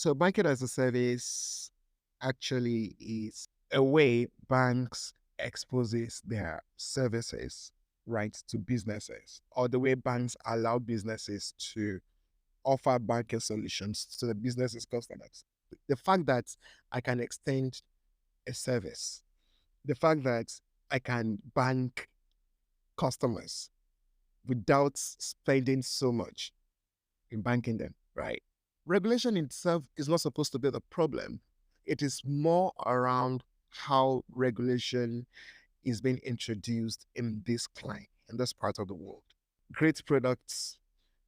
So banking as a service actually is a way banks exposes their services, right, to businesses, or the way banks allow businesses to offer banking solutions to the business's customers. The fact that I can extend a service, the fact that I can bank customers without spending so much in banking them, right? Regulation itself is not supposed to be the problem. It is more around how regulation is being introduced in this client, in this part of the world. Great products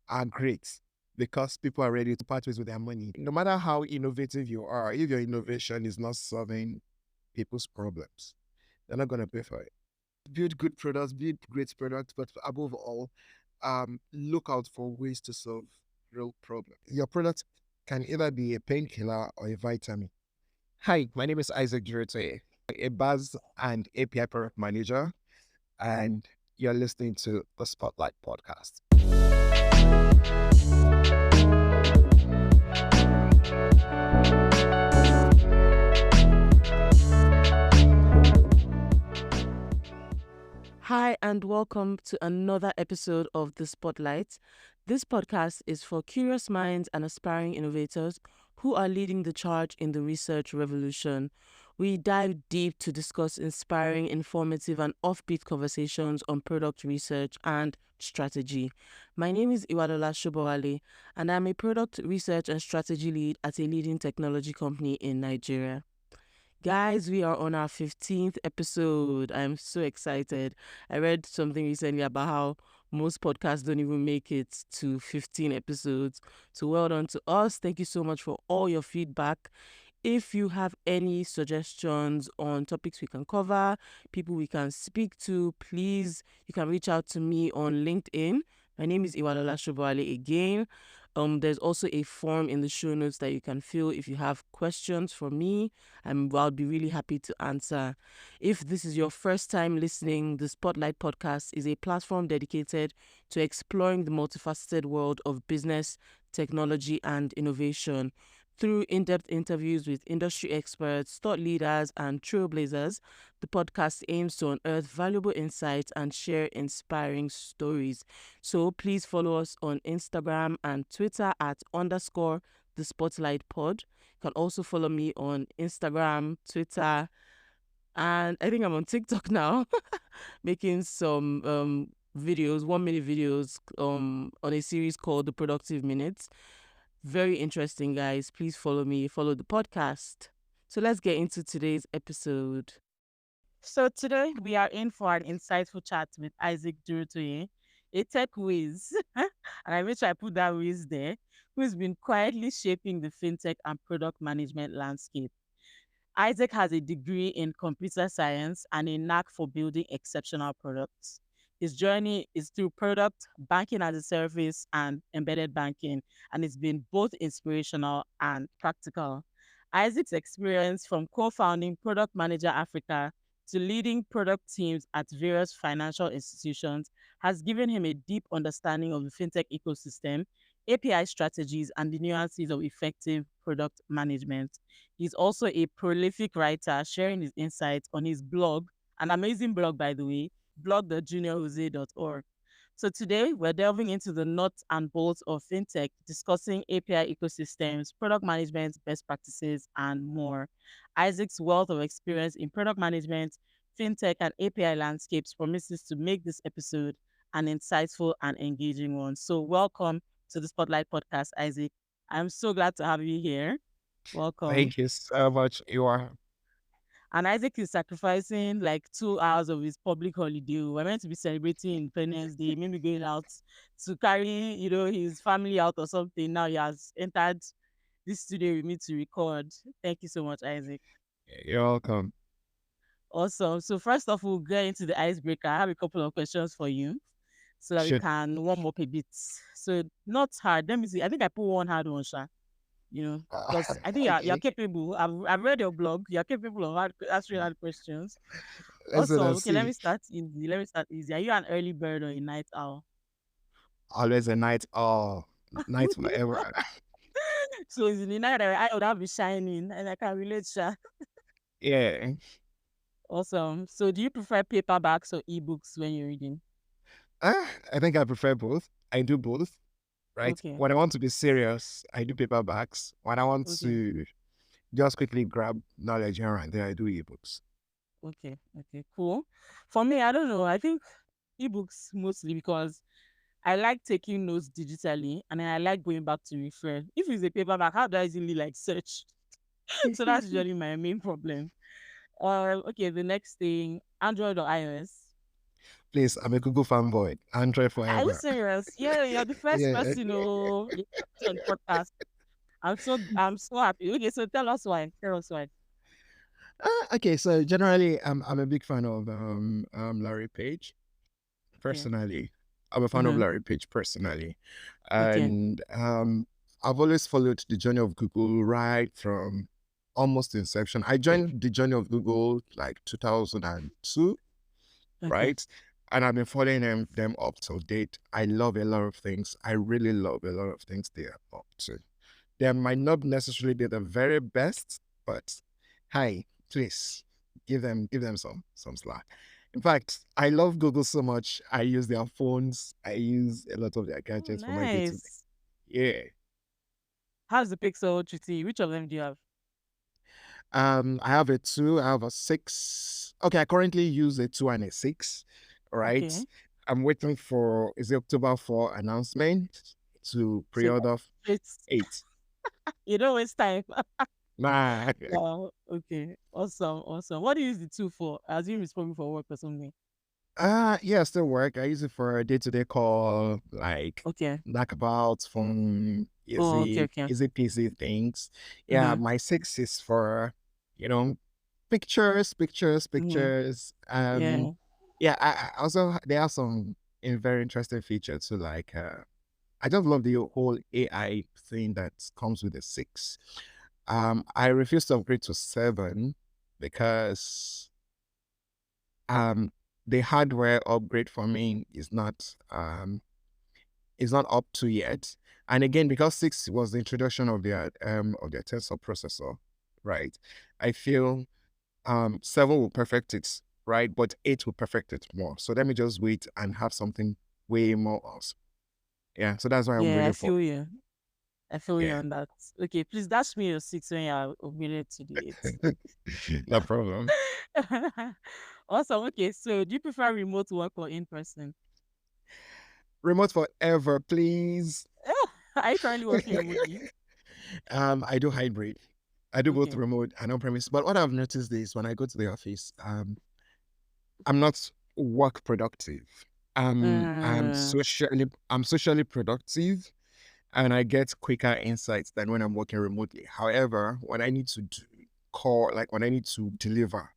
are great because people are ready to part ways with their money. No matter how innovative you are, if your innovation is not solving people's problems, they're not going to pay for it. Build good products, build great products, but above all, look out for ways to solve real problems. Your product can either be a painkiller or a vitamin. Hi, my name is Isaac Durotoye, a BaaS and API product manager, and you're listening to the Spotlight podcast. Hi, and welcome to another episode of The Spotlight. This podcast is for curious minds and aspiring innovators who are leading the charge in the research revolution. We dive deep to discuss inspiring, informative, and offbeat conversations on product research and strategy. My name is Iwadola Shobowale, and I'm a product research and strategy lead at a leading technology company in Nigeria. Guys, we are on our 15th episode. I'm so excited. I read something recently about how most podcasts don't even make it to 15 episodes. So well done to us. Thank you so much for all your feedback. If you have any suggestions on topics we can cover, people we can speak to, please, you can reach out to me on LinkedIn. My name is Iwadola Shobowale again. There's also a form in the show notes that you can fill if you have questions for me, and I'll be really happy to answer. If this is your first time listening, the Spotlight Podcast is a platform dedicated to exploring the multifaceted world of business, technology, and innovation. Through in-depth interviews with industry experts, thought leaders, and trailblazers, the podcast aims to unearth valuable insights and share inspiring stories. So please follow us on Instagram and Twitter at _ the Spotlight Pod. You can also follow me on Instagram, Twitter, and I think I'm on TikTok now, making some videos, 1 minute videos on a series called The Productive Minutes. Very interesting, guys. Please follow me, follow the podcast. So let's get into today's episode. So today we are in for an insightful chat with Isaac Durotoye, a tech whiz, and I made sure I put that whiz there, who's been quietly shaping the fintech and product management landscape. Isaac has a degree in computer science and a knack for building exceptional products. His journey is through product, banking as a service, and embedded banking, and it's been both inspirational and practical. Isaac's experience from co-founding Product Manager Africa to leading product teams at various financial institutions has given him a deep understanding of the fintech ecosystem, API strategies, and the nuances of effective product management. He's also a prolific writer, sharing his insights on his blog, an amazing blog, by the way, blog.juniorjose.org. So today we're delving into the nuts and bolts of fintech, discussing API ecosystems, product management, best practices, and more. Isaac's wealth of experience in product management, fintech, and API landscapes promises to make this episode an insightful and engaging one. So welcome to the Spotlight Podcast, Isaac. I'm so glad to have you here. Welcome. Thank you so much. You are. And Isaac is sacrificing like 2 hours of his public holiday. We're meant to be celebrating Independence Day, maybe going out to carry, his family out or something. Now he has entered this studio with me to record. Thank you so much, Isaac. You're welcome. Awesome. So first off, we'll get into the icebreaker. I have a couple of questions for you so that we Should can warm up a bit. So not hard. Let me see. I think I put one hard one, Sha. Because I think you're okay. capable. I've read your blog. You're capable of answering hard questions. Let's Also, okay, let see. me start easy. Are you an early bird or a night owl? Always a night owl. Night forever. So it's in the night that I would have been shining, and I can relate, Sha. Yeah. Awesome. So do you prefer paperbacks or ebooks when you're reading? I think I prefer both. I do both, right? Okay. When I want to be serious, I do paperbacks. When I want Okay. to just quickly grab knowledge here and there, I do ebooks. Okay. Okay. Cool. For me, I don't know. I think ebooks mostly because I like taking notes digitally and then I like going back to refer. If it's a paperback, how do I easily like search? So that's usually my main problem. Okay, the next thing, Android or iOS? Please, I'm a Google fanboy. Android Are you forever. serious? Yeah, you're the first Yeah. person you on the podcast. I'm so happy. Okay, so tell us why. Tell us why. Okay, so generally, I'm a big fan of Larry Page. Okay. Personally, I'm a fan of Mm-hmm. Larry Page personally, Okay. and I've always followed the journey of Google right from almost inception. I joined the journey of Google like 2002, Okay. right? And I've been following them up to date. I love a lot of things. I really love a lot of things they are up to. They might not necessarily be the very best, but hey, please give them some slack. In fact, I love Google so much. I use their phones. I use a lot of their Oh, gadgets for my day to day. nice. Yeah. How's the Pixel 3T? Which of them do you have? I have a 2, I have a 6. Okay, I currently use a 2 and a 6, right? Okay. I'm waiting for, is it October 4 announcement to So pre-order it's 8. you don't waste time. Nah. Wow. Okay. Awesome. Awesome. What do you use the tool for? As you respond for work or something? Yeah, still work. I use it for a day-to-day call, Okay. like about phone, Oh, okay, okay. easy peasy things. Yeah, Mm-hmm. my 6 is for, you know, pictures, pictures, Mm-hmm. pictures. Yeah. Yeah, I also there are some very interesting features. So I just love the whole AI thing that comes with the 6. I refuse to upgrade to 7 because um the hardware upgrade for me is not up to yet. And again, because 6 was the introduction of their tensor processor, right? I feel 7 will perfect it, right? But 8 will perfect it more. So let me just wait and have something way more awesome. Yeah. So that's why I'm Yeah, I waiting for. feel you. I feel you Yeah. on that. Okay, please dash me your 6 when you're upgraded to the 8. No problem. Awesome. Okay, so do you prefer remote work or in person? Remote forever, please. Are you currently working remotely? I do hybrid. I do both Okay. remote and on premise. But what I've noticed is when I go to the office, I'm not work productive. Uh, I'm socially productive, and I get quicker insights than when I'm working remotely. However, when I need to do like when I need to deliver,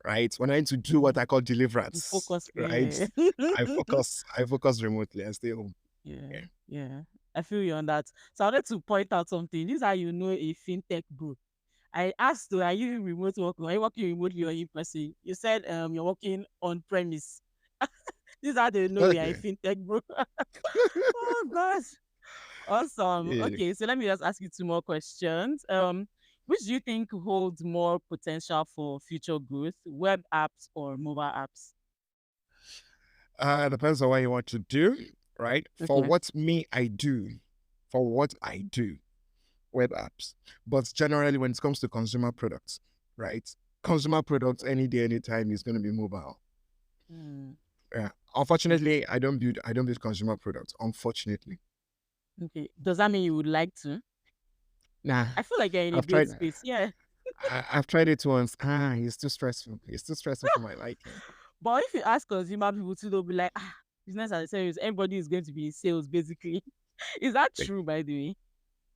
right? When I need to do what I call you deliverance, focus. right? Yeah. I focus remotely and stay home. Yeah. Yeah. Yeah. I feel you on that. So I wanted to point out something. This is how you know a fintech bro. I asked you, are you remote working? Are you working remotely or in person? You said you're working on premise. This is how they know we are a Okay. fintech bro. Oh gosh. Awesome. Yeah. Okay, so let me just ask you two more questions. Which do you think holds more potential for future growth, web apps or mobile apps? Depends on what you want to do, right? Okay. For what I do, web apps. But generally, when it comes to consumer products, right? Consumer products any day, anytime is going to be mobile. Hmm. Yeah. Okay. Unfortunately, I don't build consumer products. Unfortunately, Okay. Does that mean you would like to? nah. I feel like you're in a I've great tried. space. Yeah. I've tried it once. It's too stressful. It's too stressful for my liking. But if you ask consumer people too, they'll be like, business as a service, everybody is going to be in sales, basically. Is that Like, true, by the way?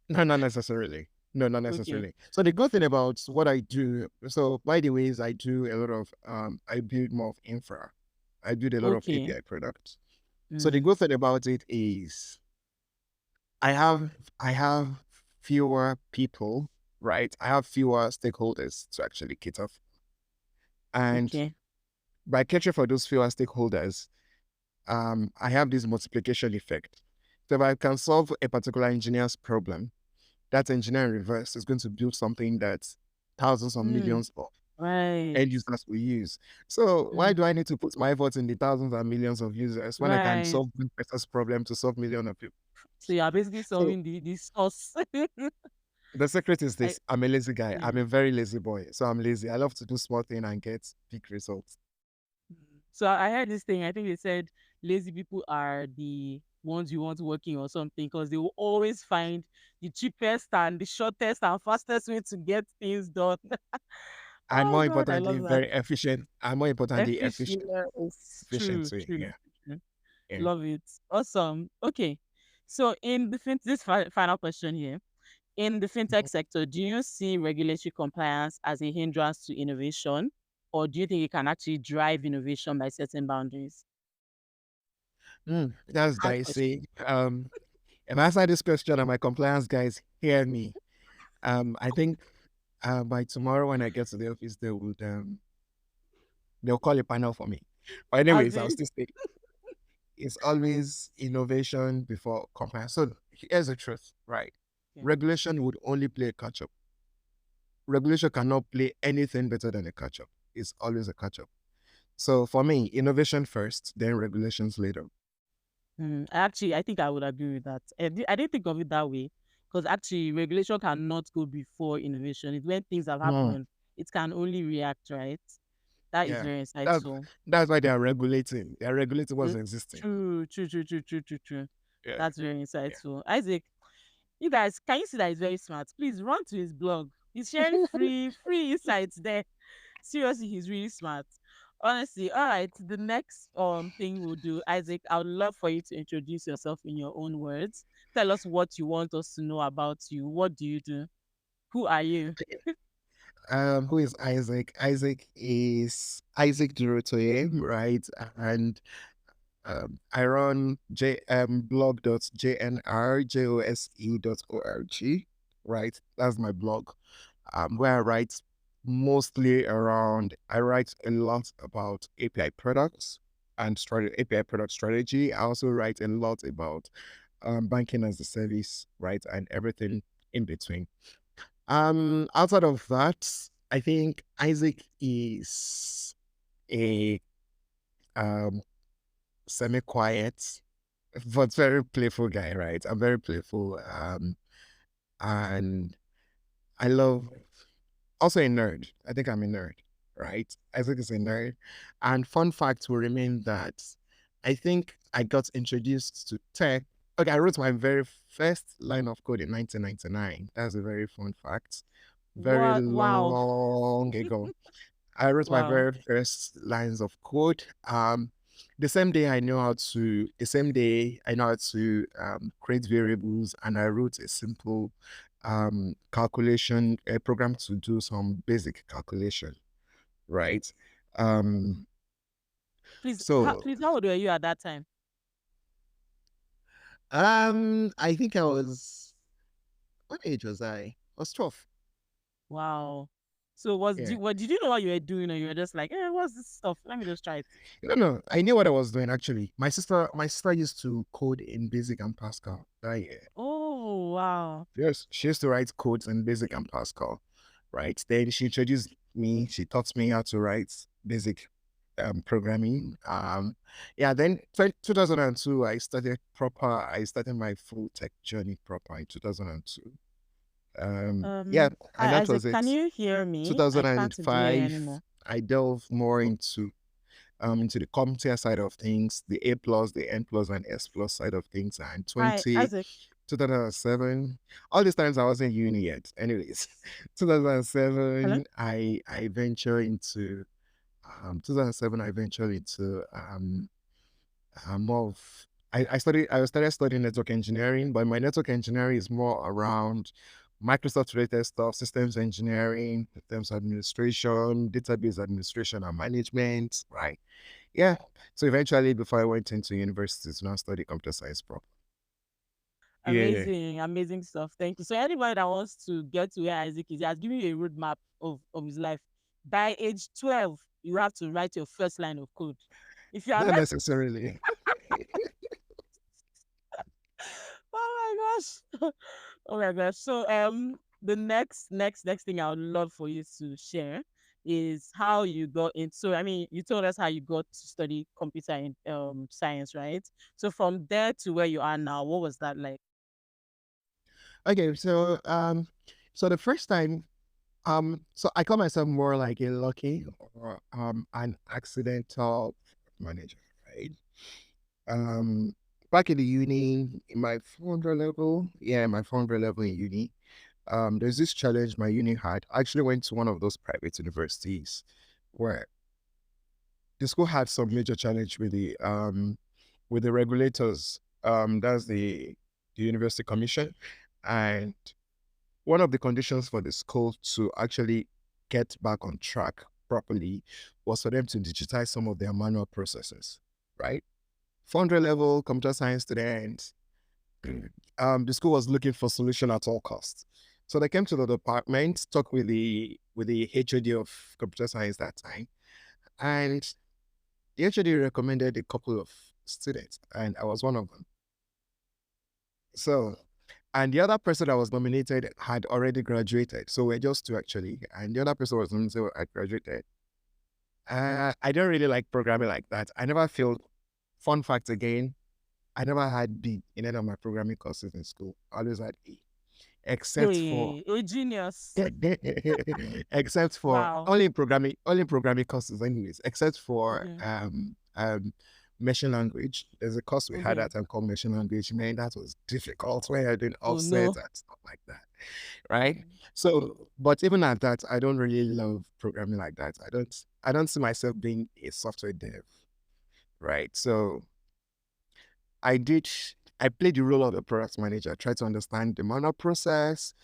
no, not necessarily. No, not Okay. necessarily. So the good thing about what I do, so by the ways I do a lot of I build more of infra. I build a lot of Okay. API products. So the Mm, good thing about it is I have fewer people, right? I have fewer stakeholders to actually cater for. And okay. by catering for those fewer stakeholders, I have this multiplication effect. So if I can solve a particular engineer's problem, That engineering reverse is going to build something that thousands or Mm, millions of right. end users will use. So why Mm, do I need to put my effort in the thousands and millions of users when I can right. solve one person's problem to solve millions of people? So you are basically So solving the source. the secret is I, this: I'm a lazy guy. yeah. I'm a very lazy boy. So I'm lazy. I love to do small thing and get big results. So I heard this thing. I think they said lazy people are the ones you want working or something because they will always find the cheapest and the shortest and fastest way to get things done. And Oh more God, I importantly, love that. very efficient. And more importantly, Efficient. efficient. True, Efficient way. true, Yeah. true. Yeah. Love it. Awesome. Okay. So in the this final question here. In the fintech sector, do you see regulatory compliance as a hindrance to innovation, or do you think it can actually drive innovation by setting boundaries? That's Hard question. dicey. If I answer this question and my compliance guys hear me, I think by tomorrow when I get to the office, they'll call a panel for me. But As anyways, I'll in, still say it's always innovation before compliance. So here's the truth, right? yeah. Regulation would only play a catch up. Regulation cannot play anything better than a catch up. It's always a catch up. So for me, innovation first, then regulations later. Actually, I think I would agree with that. I didn't think of it that way because actually, regulation cannot go before innovation. It's when things have Hmm. happened, it can only react, right? That is Yeah. very That's insightful. that's why they are regulating. They are regulating what's Mm, existing. True, true, true, true, true, true, true. Yeah. That's very Yeah. insightful. Isaac, you guys, can you see that he's very smart? Please run to his blog. He's sharing free insights there. Seriously, he's really smart. Honestly, all right. The next thing we'll do, Isaac, I would love for you to introduce yourself in your own words. Tell us what you want us to know about you. What do you do? Who are you? Who is Isaac? Isaac is Isaac Durotoye, right? And I run blog.jnrjose.org, right? That's my blog. Where I write mostly around, I write a lot about API products and API product strategy. I also write a lot about banking as a service, right? And everything in between. Outside of that, I think Isaac is a um semi-quiet but very playful guy, right? I'm very playful. And I love also a nerd. I think I'm a nerd, right? Isaac is a nerd. And fun fact will remain that I think I got introduced to tech. Okay, I wrote my very first line of code in 1999. That's a very fun fact. Very What? Wow. long ago. I wrote my Wow. very first lines of code. The same day I know how to create variables, and I wrote a simple calculation, a program to do some basic calculation, right? Um, so Please, how old were you at that time? I think what age was I? I was 12. Wow. So Yeah. what did you know what you were doing, or you were just like, what's this stuff? Let me just try it. No, I knew what I was doing actually. My sister used to code in Basic and Pascal. Oh wow. Yes, she used to write codes in Basic and Pascal, right? Then she introduced me. She taught me how to write basic programming. Yeah. Then 2002, I started my full tech journey proper in 2002. Yeah, and that Isaac, was can it. you hear me? I can't seem to hear you 2005, anymore. I delved more into the CompTIA side of things, the A plus, the N plus, and S plus side of things, and Hi, Isaac. 2007. All these times I wasn't uni yet. Anyways, Hello. 2007, I venture into 2007. I ventured into more of I started studying network engineering, but my network engineering is more around Microsoft related stuff, systems engineering, systems administration, database administration and management, right? Yeah. So eventually, before I went into university to now study computer science proper. Yeah. Amazing, amazing stuff. Thank you. So anybody that wants to get to where Isaac is, he has given you a roadmap of his life. By age 12, you have to write your first line of code. If you are Not not, necessarily. oh my gosh. Oh my gosh. So the next thing I would love for you to share is how you got into, so I mean you told us how you got to study computer in science, right? So from there to where you are now, what was that like? Okay, so the first time, so I call myself more like a lucky or an accidental manager, right? Um, Back in the uni, in my 400 level, yeah, my 400 level in uni, there's this challenge my uni had. I actually went to one of those private universities where the school had some major challenge with the regulators. That's the university commission, and one of the conditions for the school to actually get back on track properly was for them to digitize some of their manual processes, right? 400 level computer science students, the school was looking for solution at all costs. So they came to the department, talked with the HOD of computer science that time, and the HOD recommended a couple of students, and I was one of them. So, and the other person that was nominated had already graduated. So we're just two actually. And the other person was nominated had graduated. I don't really like programming like that. I never feel, fun fact again, I never had B in any of my programming courses in school. I always had A, except for Hey, a genius. except for Wow. only programming courses anyways, except for Okay. machine language. There's a course we had Okay. at time called machine language. Man, that was difficult when you're doing Oh offsets no. and stuff like that. Right. Mm. So, but even at that, I don't really love programming like that. I don't see myself being a software dev. Right. So I did I played the role of a product manager, try to understand the manual process,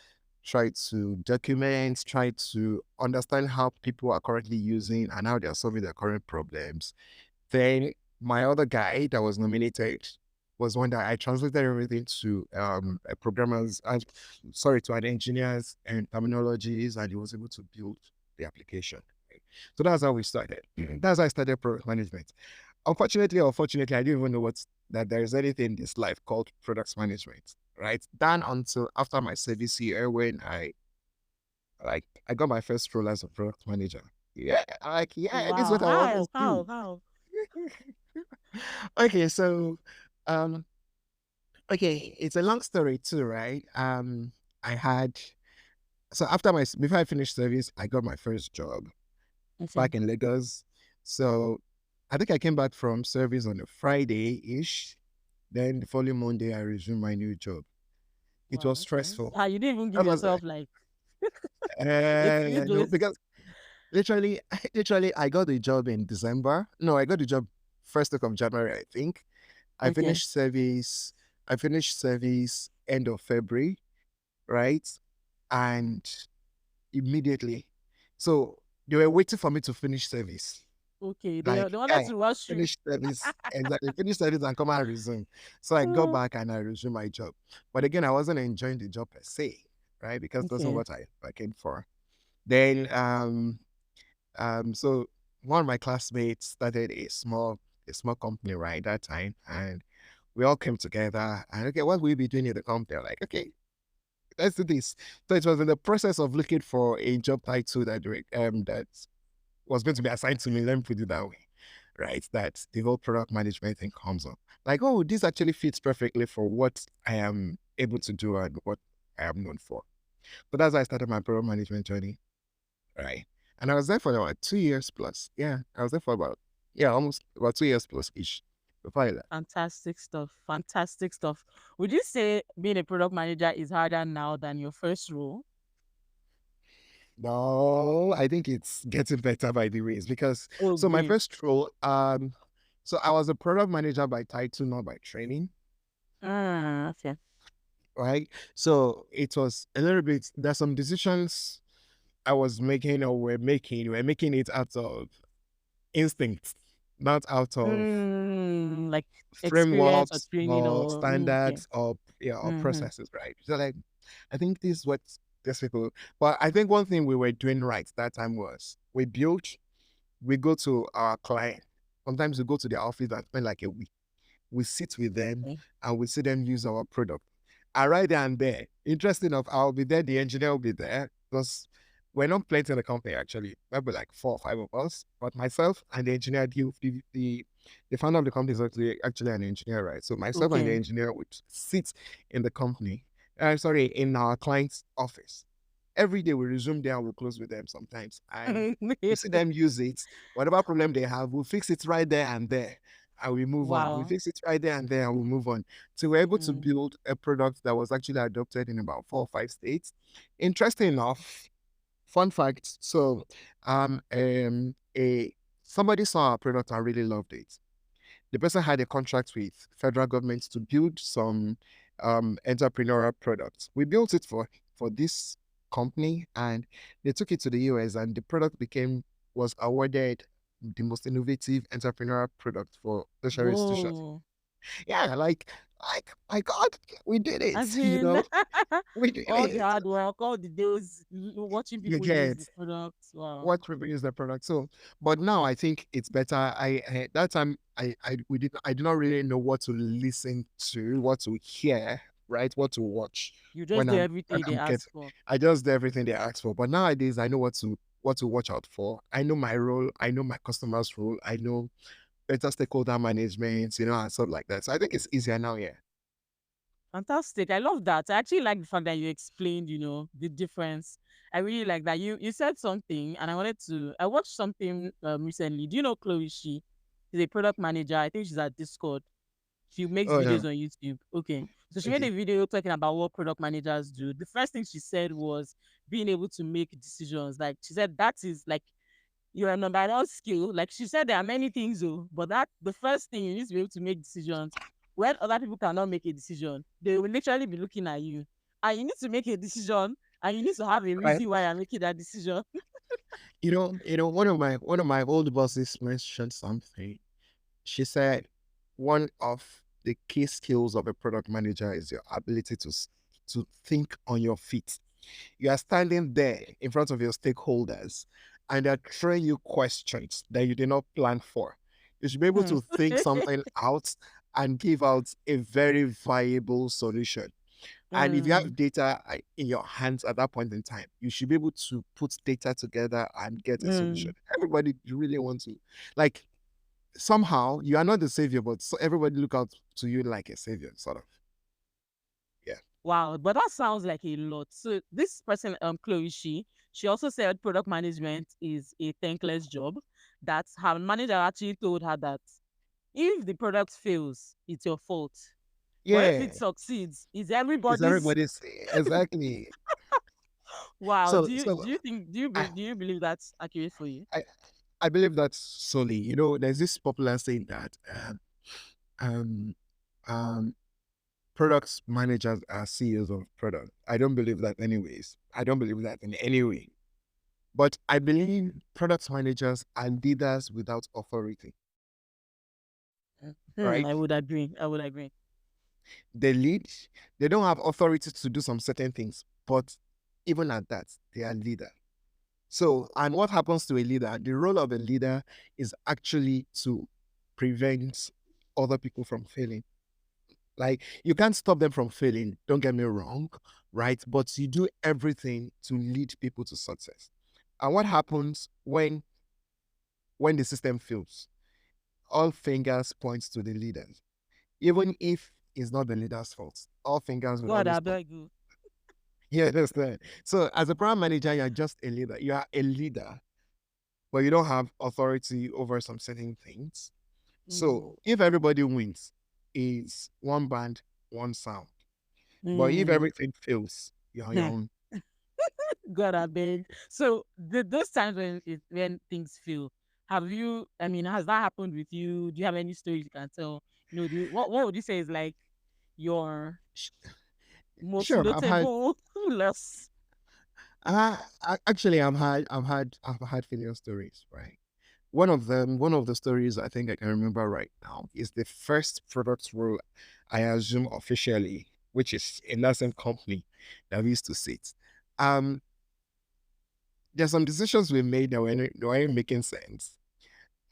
try to document, try to understand how people are currently using and how they're solving their current problems. Then my other guy that was nominated was one that I translated everything to a programmers, sorry, to an engineers and terminologies, and he was able to build the application. So that's how we started. That's how I started product management. Unfortunately or fortunately, I didn't even know that there is anything in this life called products management, right? Then until after my service year when I got my first role as a product manager. Yeah, this is Wow. what I always How? do. How? Okay, so um okay, it's a long story too, right? I had so after before I finished service, I got my first job Okay. back in Lagos. So I think I came back from service on a Friday-ish. Then the following Monday, I resumed my new job. It was Wow. Okay. stressful. Ah, you didn't even give That was yourself like a few no, days. because literally, literally, I got the job in December. No, I got the job first week of January, I think. I Okay. finished service. I finished service end of February, right? And immediately, so they were waiting for me to finish service. Okay. They Like, wanted yeah, to rush you. finish service, exactly, finish service and come and resume. So I got back and I resumed my job. But again, I wasn't enjoying the job per se, right? Because that's not Okay. what I came for. Then so one of my classmates started a small company right that time, and we all came together and okay, what will we be doing in the company? Like, okay, let's do this. So it was in the process of looking for a job title that was going to be assigned to me. Let me put it that way, right? That the whole product management thing comes up. Like, oh, this actually fits perfectly for what I am able to do and what I am known for. So that's how I started my product management journey, right? And I was there for about 2 years plus. Yeah, I was there for almost about 2 years plus ish before I left. Fantastic stuff. Fantastic stuff. Would you say being a product manager is harder now than your first role? No, I think it's getting better by the ways because Oh, so my great. first role, so I was a product manager by title, not by training, Ah, okay. right? So it was a little bit. There's some decisions I was making or we're making it out of instinct, not out of Like experience or frameworks training or or okay. standards or or Mm-hmm. processes, right? So like, I think this is what these people. But I think one thing we were doing right that time was we go to our client. Sometimes we go to their office and spend like a week. We sit with them Okay. and we see them use our product. And right there and there, interesting enough, I'll be there, the engineer will be there, because we're not plenty in the company actually. Maybe like 4 or 5 of us, but myself and the engineer, the founder of the company is actually an engineer, right? So myself and the Okay. engineer would sit in the company, sorry, in our client's office. Every day we resume there and we close with them sometimes. And we see them use it. Whatever problem they have, we'll fix it right there and there. And we move on. We Wow. fix it right there and there and we move on. So we're able to Mm. build a product that was actually adopted in about 4 or 5 states. Interesting enough, fun fact. So a somebody saw our product and really loved it. The person had a contract with federal government to build some entrepreneurial products. We built it for this company and they took it to the US and the product was awarded the most innovative entrepreneurial product for tertiary institutions. Whoa. Yeah, like my God, we did As it, in, we did all the it. hard work, all the days watching You people use the get products. Wow. what reviews the product. So, but now I think it's better. That time I did not really know what to listen to, what to hear, right? What to watch You just do when everything they I'm ask getting. for. I just do everything they ask for. But nowadays I know what to watch out for. I know my role. I know my customer's role. I know better stakeholder management, and stuff like that. So I think it's easier now. Yeah. Fantastic. I love that. I actually like the fact that you explained, the difference. I really like that. You said something and I watched something recently. Do you know Chloe She? She's a product manager. I think she's at Discord. She makes Oh yeah. videos on YouTube. Okay. So she made Okay. a video talking about what product managers do. The first thing she said was being able to make decisions. Like she said that is like your number one skill. Like she said, there are many things, though, but that the first thing you need to be able to make decisions. When other people cannot make a decision, they will literally be looking at you, and you need to make a decision, and you need to have a Right. reason why you're making that decision. One of my old bosses mentioned something. She said one of the key skills of a product manager is your ability to think on your feet. You are standing there in front of your stakeholders and they're throwing you questions that you did not plan for. You should be able Hmm. to think something out and give out a very viable solution. And if you Mm. have data in your hands at that point in time, you should be able to put data together and get a solution. Mm. Everybody really wants to, like, somehow you are not the savior, but everybody look out to you like a savior, sort of. Yeah. Wow, but that sounds like a lot. So this person, Chloe, she also said product management is a thankless job. That her manager actually told her that if the product fails, it's your fault. But if it Yeah. succeeds, it's It's everybody's. everybody's exactly. Wow. So Do so you think I do you believe that's accurate for you? I, I believe that's solely. There's this popular saying that um um product managers are CEOs of product. I don't believe that anyways. I don't believe that in any way. But I believe product managers are leaders without authority, Hmm, right? I would agree. I would agree. They lead, they don't have authority to do some certain things, but even at that, they are leader. So, and what happens to a leader? The role of a leader is actually to prevent other people from failing. Like, you can't stop them from failing, don't get me wrong, right? But you do everything to lead people to success. And what happens when the system fails? All fingers point to the leaders. Even if it's not the leader's fault, all fingers will God, always I point. beg you. Yeah, that's right. So as a program manager, you're just a leader. You are a leader, but you don't have authority over some certain things. Mm, So if everybody wins, it's one band, one sound. But if mm. everything fails, you're on your own. God, I beg. So those times when things fail, have you? I mean, has that happened with you? Do you have any stories you can tell? What would you say is like your most Sure, notable loss? actually, I've had failure stories, right? One of the stories I think I can remember right now is the first product role I assume officially, which is in that same company that we used to sit. Um, there's some decisions we made that weren't making sense.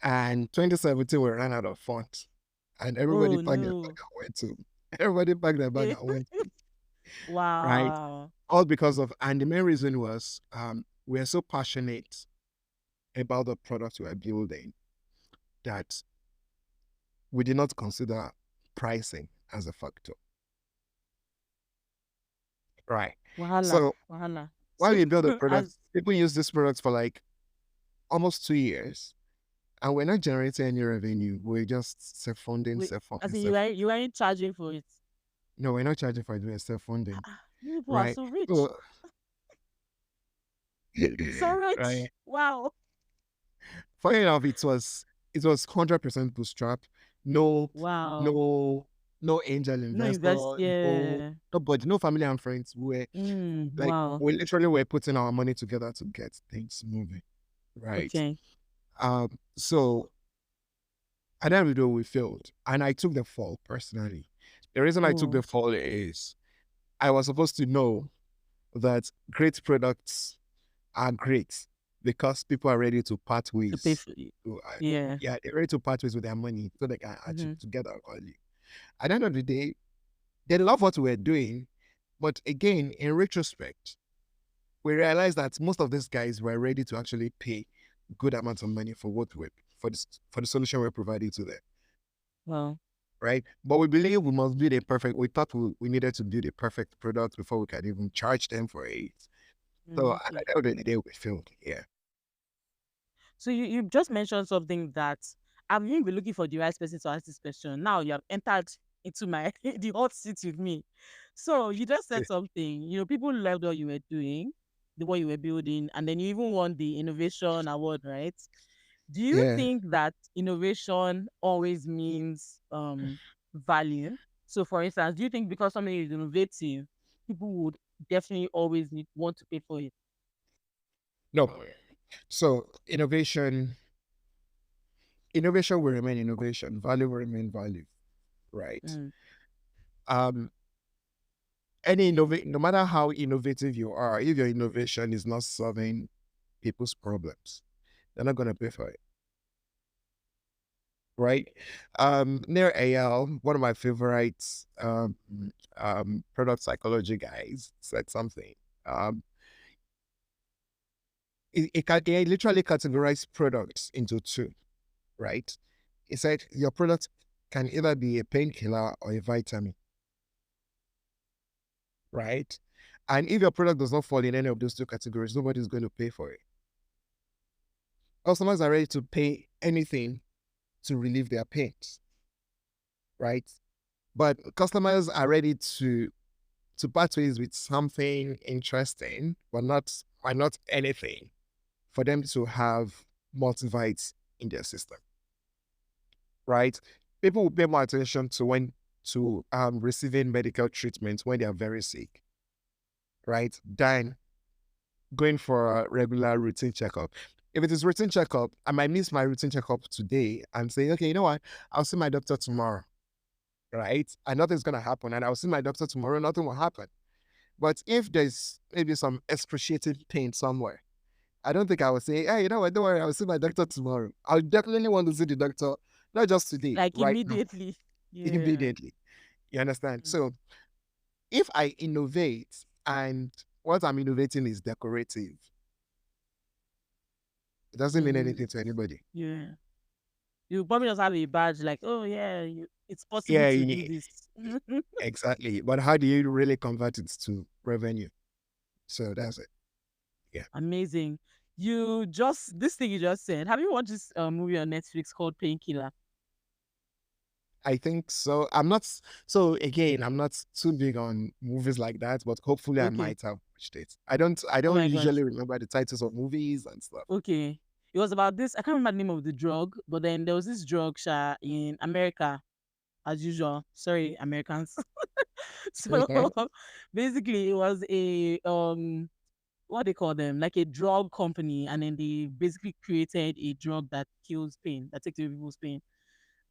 And 2017 we ran out of funds, and everybody Oh packed their bag no. and went to. Everybody packed their bag Eh, and went to. right? Wow. All because of, and the main reason was we're so passionate about the product we are building that we did not consider pricing as a factor, right? Wahala. So Wahala. while So we build a product, as people use this product for like almost 2 years, and we're not generating any revenue. We're just self-funding, we self-funding, as in self. you weren't charging for it. No, we're not charging for it. We're self-funding, You people are right? so rich. So, So rich. right. Wow. Funny enough, it was 100% bootstrap. No, Wow. no, no angel No invest. investor. No, Yeah. nobody, no family and friends. Like Wow. we literally were putting our money together to get things moving, right? Okay. So at the end of the day, we failed, and I took the fall personally. The reason I took Oh, the fall is I was supposed to know that great products are great because people are ready to part to pay ways. for it. So, Yeah. yeah, they're ready to part ways with their money so they can achieve Mm-hmm. together early. At the end of the day, they love what we're doing, but again, in retrospect, we realized that most of these guys were ready to actually pay good amounts of money for what we for the solution we're providing to them, Well. right? But we believe we must build a perfect. We thought we needed to buid a perfect product before we could even charge them for it. So at Okay. the end of the day, we failed. Yeah. So you just mentioned something that I've even been looking for the right person to ask this question. Now you have entered into my the hot seat with me. So you just said something. People loved what you were doing, the what you were building, and then you even won the innovation award, right? Do you Yeah. think that innovation always means value? So for instance, do you think because something is innovative, people would definitely always want to pay for it? No. So innovation will remain innovation. Value will remain value. Right. Mm, Um, no matter how innovative you are, if your innovation is not solving people's problems, they're not gonna pay for it. Right. Near AL, one of my favorites product psychology guys said something. Um it literally categorized products into two, right? He said your product can either be a painkiller or a vitamin, right? And if your product does not fall in any of those two categories, nobody's going to pay for it. Customers are ready to pay anything to relieve their pains, right? But customers are ready to part ways with something interesting, but not anything for them to have multivites in their system, right? People will pay more attention to receiving medical treatment when they are very sick, right? Than going for a regular routine checkup. If it is routine checkup, I might miss my routine checkup today and say, okay, you know what? I'll see my doctor tomorrow, right? And nothing's gonna happen. And I'll see my doctor tomorrow, nothing will happen. But if there's maybe some excruciating pain somewhere, I don't think I would say, hey, you know what, don't worry, I'll see my doctor tomorrow. I'll definitely want to see the doctor, not just today, like right now, immediately. Yeah. immediately. You understand? Mm. So if I innovate and what I'm innovating is decorative, it doesn't mean Then anything to anybody. yeah. You probably just have a badge like, oh yeah, it's possible Yeah, to do this. exactly. But how do you really convert it to revenue? So that's it. Yeah. Amazing. You just this thing you just said. Have you watched this movie on Netflix called Painkiller? I think so. So again, I'm not too big on movies like that, but hopefully I Okay. might have watched it. I Oh don't my gosh. usually remember the titles of movies and stuff. Okay. It was about this. I can't remember the name of the drug, but then there was this drug in America, as usual. Sorry, Americans. So basically, it was a what they call them, like a drug company, and then they basically created a drug that kills pain, that takes away people's pain. Hmm.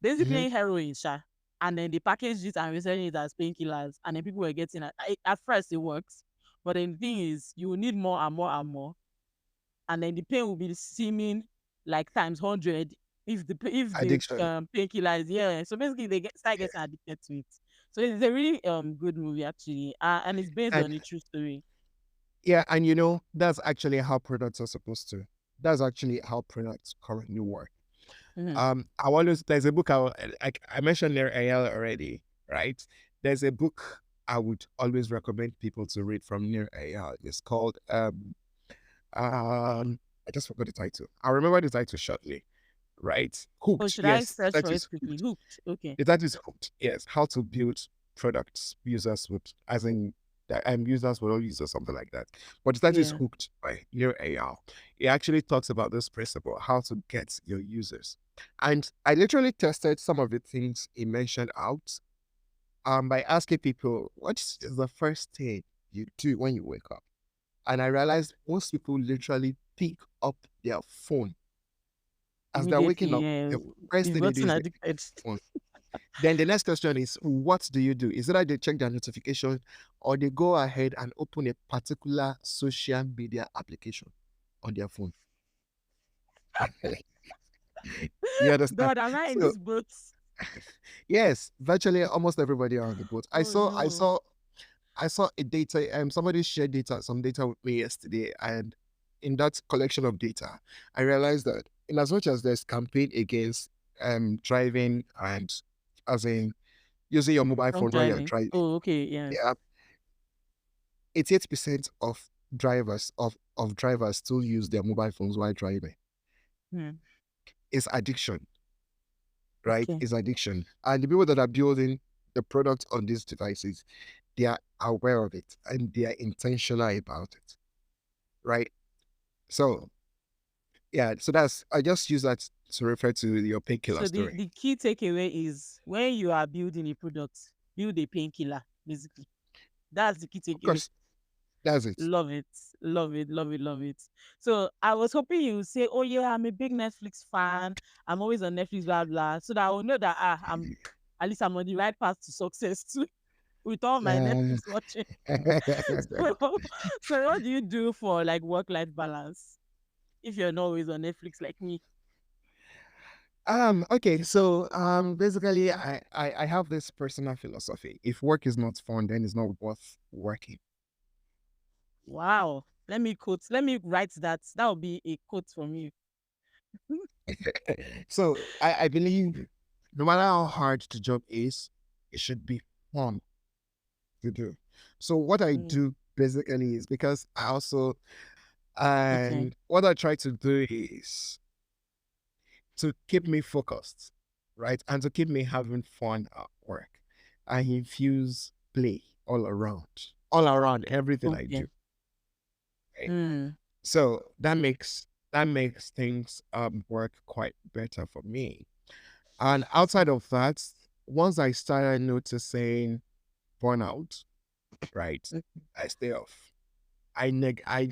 Basically, heroin, sha. And then they packaged it and reselling it as painkillers, and then people were getting it. At first, it works, but then the thing is, you will need more and more and more, and then the pain will be seeming like times 100 if the Addiction. painkiller is, yeah. So basically, start getting addicted to it. So it's a really good movie actually, and it's based And on a true story. yeah, and that's actually how products are supposed to. That's actually how products currently work. Mm-hmm. I always there's a book I mentioned there AL already, right? There's a book I would always recommend people to read from near AL. It's called I just forgot the title. I'll remember the title shortly. Right? Oh, Hooked. should I Yes, search that for it is quickly? hooked. Hooked. Okay. The title is hooked. Yes, how to build products users would, as in users will all use or something like that. But that is Yeah. hooked by Near AR. It actually talks about this principle, how to get your users. And I literally tested some of the things he mentioned out by asking people, what is the first thing you do when you wake up? And I realized most people literally pick up their phone as they're waking Immediately, up. yeah. The first We've thing they do gotten is they pick up addicted. their phone. Then the next question is, what do you do? Is it that they check their notification or they go ahead and open a particular social media application on their phone? You understand? God, am I in So this boat? yes, virtually almost everybody are on the boat. I Oh saw I no. saw I saw a data somebody shared some data with me yesterday, and in that collection of data, I realized that in as much as there's campaign against driving and as in using your mobile phone Drunk while you're driving. driving, Oh, okay, yes. yeah, 88% of drivers still use their mobile phones while driving. Hmm. It's addiction, right? Okay. It's addiction. And the people that are building the product on these devices, they are aware of it and they are intentional about it, right? So yeah, so that's I just use that to refer to your painkiller So story. the key takeaway is when you are building a product, build a painkiller, basically. That's the key Of takeaway. course, that's it. Love it. Love it. Love it. Love it. So I was hoping you would say, oh yeah, I'm a big Netflix fan. I'm always on Netflix, blah blah. So that I will know that I'm at least I'm on the right path to success too with all my Uh, Netflix watching. So, so what do you do for like work-life balance if you're not always on Netflix like me? okay, so basically I have this personal philosophy. If work is not fun, then it's not worth working. Wow. Let me write that. That will be a quote from you. So I believe no matter how hard the job is, it should be fun to do. So what I Mm, do basically is because I also okay. and what I try to do is to keep me focused, right? And to keep me having fun at work. I infuse play all around everything I Okay. do. Right? Mm, So that makes things work quite better for me. And outside of that, once I started noticing burnout, right, mm. I stay off. I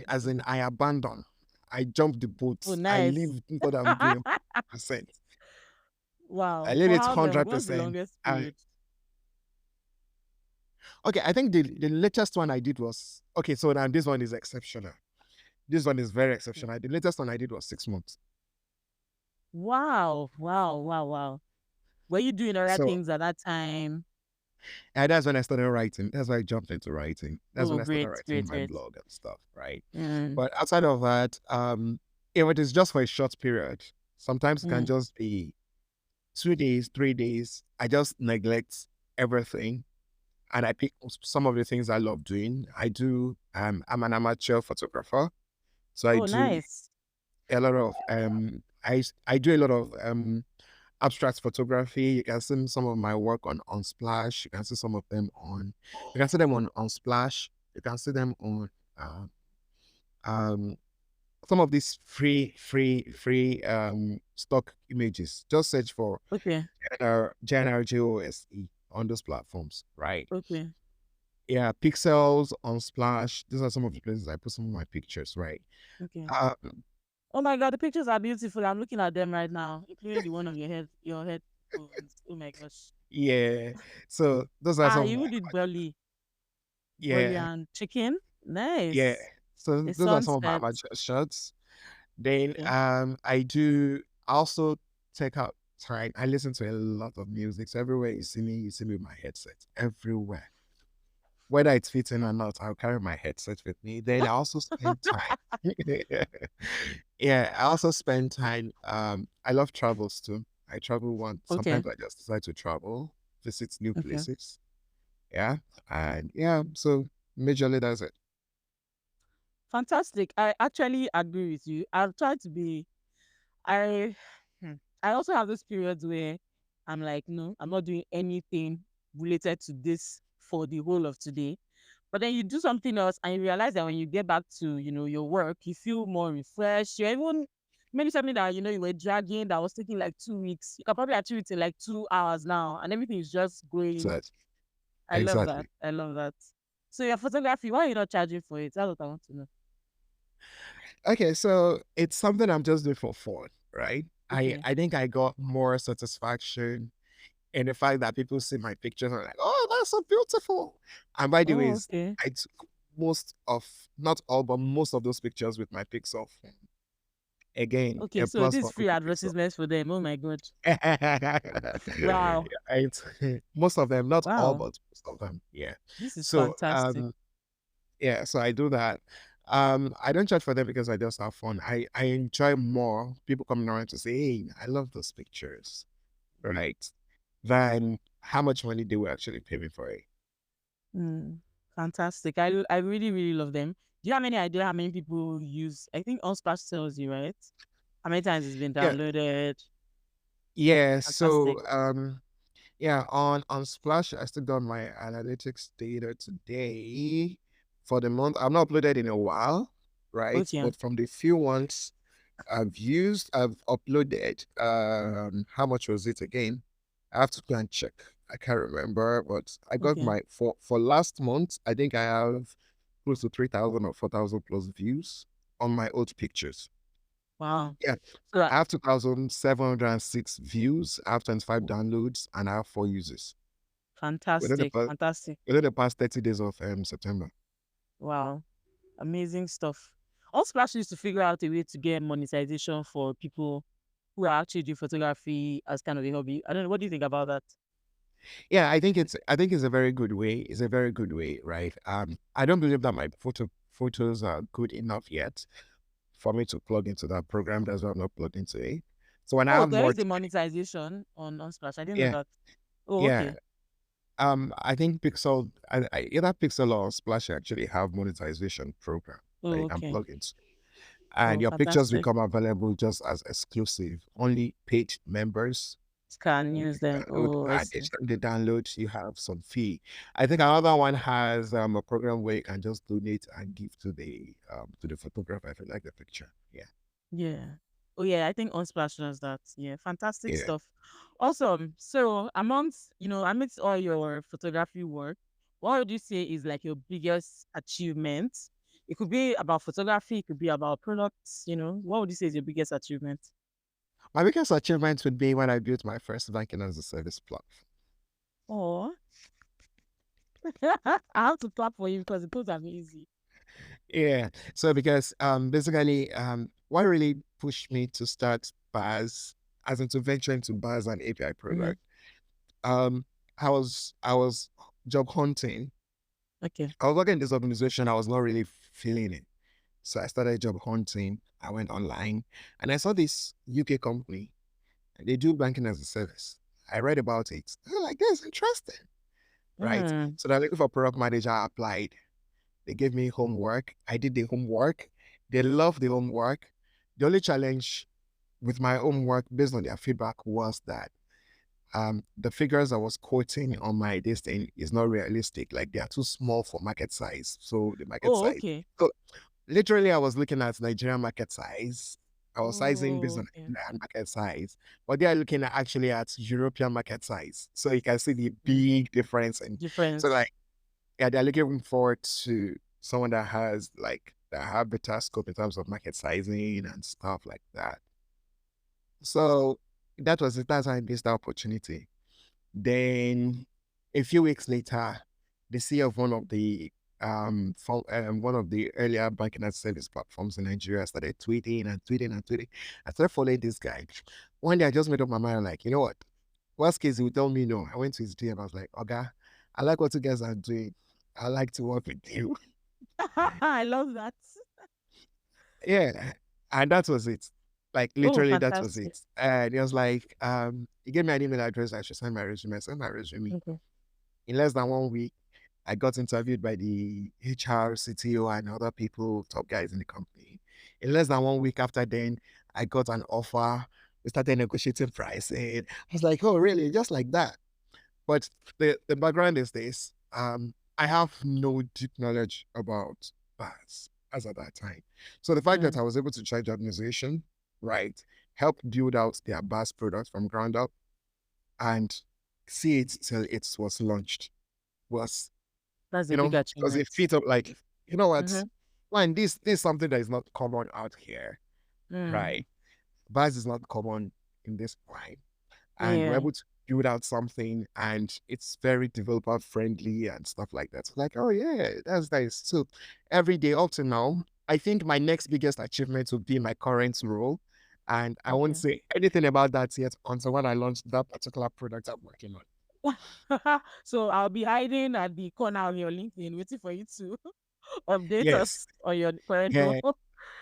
as in I abandon. I jump the Oh, boat. I nice. leave what I'm doing 100%. I Wow. leave For it how long? hundred What's the percent. longest I period? Okay, I think the latest one I did was okay. So now this one is exceptional. This one is very Okay. exceptional. The latest one I did was 6 months. Wow. Wow. Wow. Wow. Were you doing other So things at that time? and that's when I started writing. That's why I jumped into writing. That's Oh, when I started great. writing Great. my Great. blog and stuff, right? Mm, But outside of that, if it is just for a short period, sometimes it can mm. just be 2 days, 3 days. I just neglect everything and I pick some of the things I love doing. I'm an amateur photographer. So I Oh, do nice. a lot of I do a lot of abstract photography. You can see some of my work on Splash. You can see some of them on you can see them on Splash. You can see them on uh, um some of these free stock images. Just search for Okay. JNRJOSE on those platforms, right? Okay. Yeah, pixels on Splash. These are some of the places I put some of my pictures, right? Okay. Uh, Oh my God, the pictures are beautiful. I'm looking at them right now, including the one of your headphones. Oh my gosh. yeah. So those are Ah, some of you my did Bully yeah. and chicken. Yeah. Nice. So A those are some of my sunset. amateur shots. Then Okay. I do also take out. time. I listen to a lot of music. So everywhere you see me with my headset. Everywhere. Whether it's fitting or not, I'll carry my headset with me. Then I also spend time. Yeah, I also spend time. I love travels too. I travel once. Okay. Sometimes I just decide to travel, visit new Okay. places. Yeah. And yeah, so majorly that's it. Fantastic. I actually agree with you. I've tried to be I hmm, I also have those periods where I'm like, no, I'm not doing anything related to this for the whole of today. But then you do something else and you realize that when you get back to, your work, you feel more refreshed. You're even maybe something that you were dragging that was taking like 2 weeks. You can probably achieve it in like 2 hours now, and everything is just going. So I love that. exactly. I love that. So your photography, why are you not charging for it? That's what I want to know. Okay, so it's something I'm just doing for fun, right? I Okay. I think I got more satisfaction in the fact that people see my pictures and are like, oh, that's so beautiful. And by the way, Oh, okay. I took most of, not all, but most of those pictures with my Pixel phone. Again, Okay, a so plus this for free Google Pixel. advertisements for them. Oh my god. Wow. Right. Most of them, not all, Wow. but most of them. Yeah. This is So fantastic. yeah, so I do that. I don't charge for them because I just have fun. I enjoy more people coming around to say, hey, I love those pictures, right? Than how much money they will actually pay me for it. Mm, fantastic. I really, really love them. Do you have any idea how many people use? I think Unsplash tells you, right? How many times it's been Yeah, downloaded? yeah. So Fantastic. yeah, on Splash, I still got my analytics data today for the month. I've not uploaded in a while, right? Okay. But from the few ones I've uploaded. How much was it again? I have to go and check. I can't remember, but I got Okay. my for last month. I think I have close to 3,000 or 4,000 plus views on my old pictures. Wow. Yeah, So I have 2,706 views. I have 25 downloads, and I have 4 users within the fantastic. past Fantastic. within the past 30 days of September. Wow. Amazing stuff. Unsplash used to figure out a way to get monetization for people who are actually doing photography as kind of a hobby. I don't know. What do you think about that? Yeah, I think it's a very good way. It's a very good way, right? I don't believe that my photos are good enough yet for me to plug into that program. That's why I'm not plugged into it. So when I Oh, have there more is a time, monetization on Unsplash. I didn't know yeah, that. Oh, yeah. okay. I think Pixel, either Pixel or Splash actually have monetization program that Oh, you can okay. plug into, and Oh, your pictures fantastic. become available just as exclusive. Only paid members Can use them. download. Oh, I see. Additionally, the download you have some fee. I think another one has a program where you can just donate and give to the photographer if you like the picture. Yeah, Yeah. Oh, yeah. I think Unsplash does that. Yeah. Fantastic yeah. stuff. Awesome. So, amidst all your photography work, what would you say is like your biggest achievement? It could be about photography, it could be about products. What would you say is your biggest achievement? My biggest achievement would be when I built my first banking as a service platform. Oh, I have to clap for you because it was amazing. Yeah. So because basically what really pushed me to start BaaS, as in to venture into BaaS and API Mm-hmm. product, um I was job hunting. Okay. I was working in this organization, I was not really feeling it. So I started job hunting. I went online and I saw this UK company. They do banking as a service. I read about it. I was like, this is interesting, right? Mm, So they're looking for product manager. I applied. They gave me homework. I did the homework. They loved the homework. The only challenge with my homework, based on their feedback, was that the figures I was quoting on my this thing is not realistic. Like they are too small for market size. So the market oh, size. okay. So literally, I was looking at Nigerian market size. I was sizing based Oh, on okay. Nigerian market size, but they are looking at actually at European market size. So you can see the Mm, big difference. And so difference. like, yeah, they're looking forward to someone that has like that have better scope in terms of market sizing and stuff like that. So that was it. That's how I missed the opportunity. Then a few weeks later, the CEO of one of the from one of the earlier banking as a service platforms in Nigeria. I started tweeting and tweeting and tweeting. I started following this guy. One day I just made up my mind, like, you know what? Worst case, he would tell me no. I went to his DM. I was like, okay, I like what you guys are doing. I like to work with you. I love that. Yeah. And that was it. Like Oh, literally that was fantastic. it. And he was like, he gave me an email address. I should send my resume. I sent my resume. Okay. In less than 1 week, I got interviewed by the HR, CTO, and other people, top guys in the company. In less than 1 week after then, I got an offer. We started negotiating pricing. I was like, oh, really? Just like that. But the background is this. I have no deep knowledge about BaaS as at that time. So the fact that Mm, I was able to try the organization, right, help build out their BaaS product from ground up and see it till it was launched was, that's a big because achievement. it fit up like, you know what? Mm-hmm. Man, this is something that is not common out here, Mm, right? BaaS is not common in this line. And we're yeah. able to build out something and it's very developer friendly and stuff like that. So like, oh yeah, that's nice. So every day up to now, I think my next biggest achievement will be my current role. And I won't Okay. say anything about that yet until when I launch that particular product I'm working on. So I'll be hiding at the corner of your LinkedIn, waiting for you to update Yes. us on your current role. Yeah.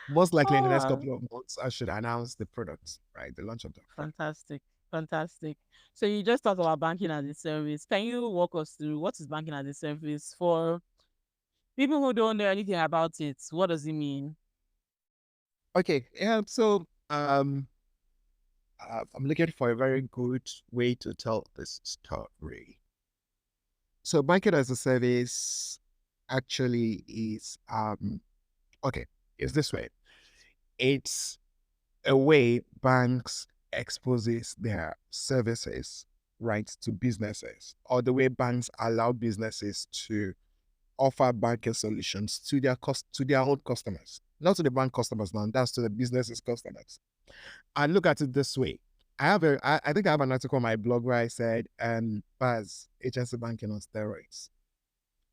Most likely in the next Oh, couple of months, I should announce the product, right? The launch of the product. fantastic. Fantastic. So you just talked about banking as a service. Can you walk us through what is banking as a service for people who don't know anything about it? What does it mean? Okay. Yeah. So I'm looking for a very good way to tell this story. So banking as a service actually is okay, it's this way. It's a way banks exposes their services, right, to businesses, or the way banks allow businesses to offer banking solutions to to their own customers. Not to the bank customers now, that's to the businesses customers. I look at it this way. I think I have an article on my blog where I said BaaS, agency banking on steroids.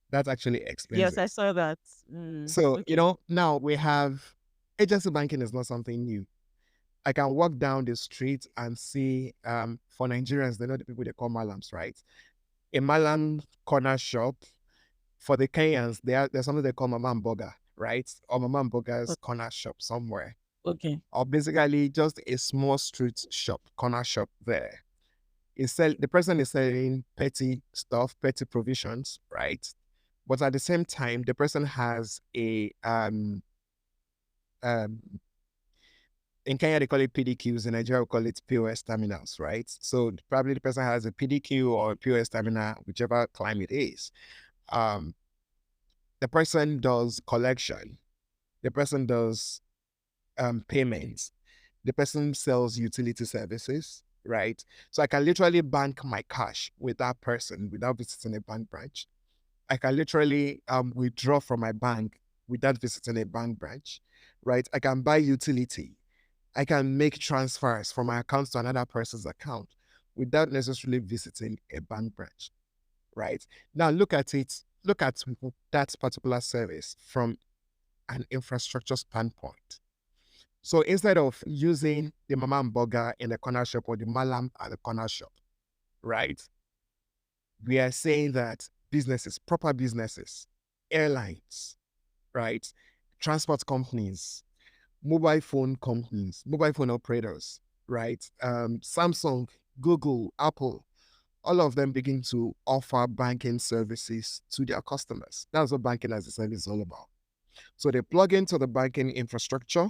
That actually explains Yes, I it. saw that. So, Okay. now we have agency banking is not something new. I can walk down the street and see, for Nigerians, they know the people they call malams, right? A malam corner shop. For the Kenyans, there's something they call mama and burger, right? Or mama and burger's corner shop somewhere. Okay. Or basically just a small street shop, corner shop there. The person is selling petty stuff, petty provisions, right? But at the same time, the person has a um in Kenya they call it PDQs, in Nigeria we call it POS terminals, right? So probably the person has a PDQ or a POS terminal, whichever clime it is. Um, the person does collection, the person does payments, the person sells utility services, right? So I can literally bank my cash with that person without visiting a bank branch. I can literally withdraw from my bank without visiting a bank branch, right? I can buy utility. I can make transfers from my account to another person's account without necessarily visiting a bank branch, right? Now look at that particular service from an infrastructure standpoint. So instead of using the mama and burger in the corner shop or the malam at the corner shop, right? We are saying that businesses, proper businesses, airlines, right? Transport companies, mobile phone operators, right? Samsung, Google, Apple, all of them begin to offer banking services to their customers. That's what banking as a service is all about. So they plug into the banking infrastructure,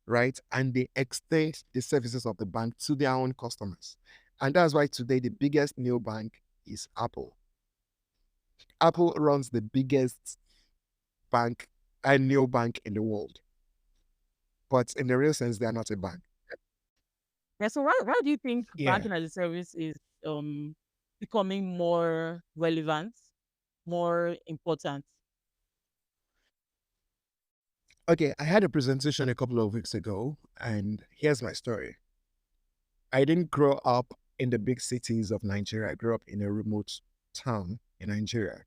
right? And they extend the services of the bank to their own customers. And that's why today the biggest neobank is Apple. Apple runs the biggest bank and neobank in the world. But in the real sense, they are not a bank. Yeah, so why do you think Yeah. banking as a service is um becoming more relevant, more important? Okay, I had a presentation a couple of weeks ago, and here's my story. I didn't grow up in the big cities of Nigeria. I grew up in a remote town in Nigeria.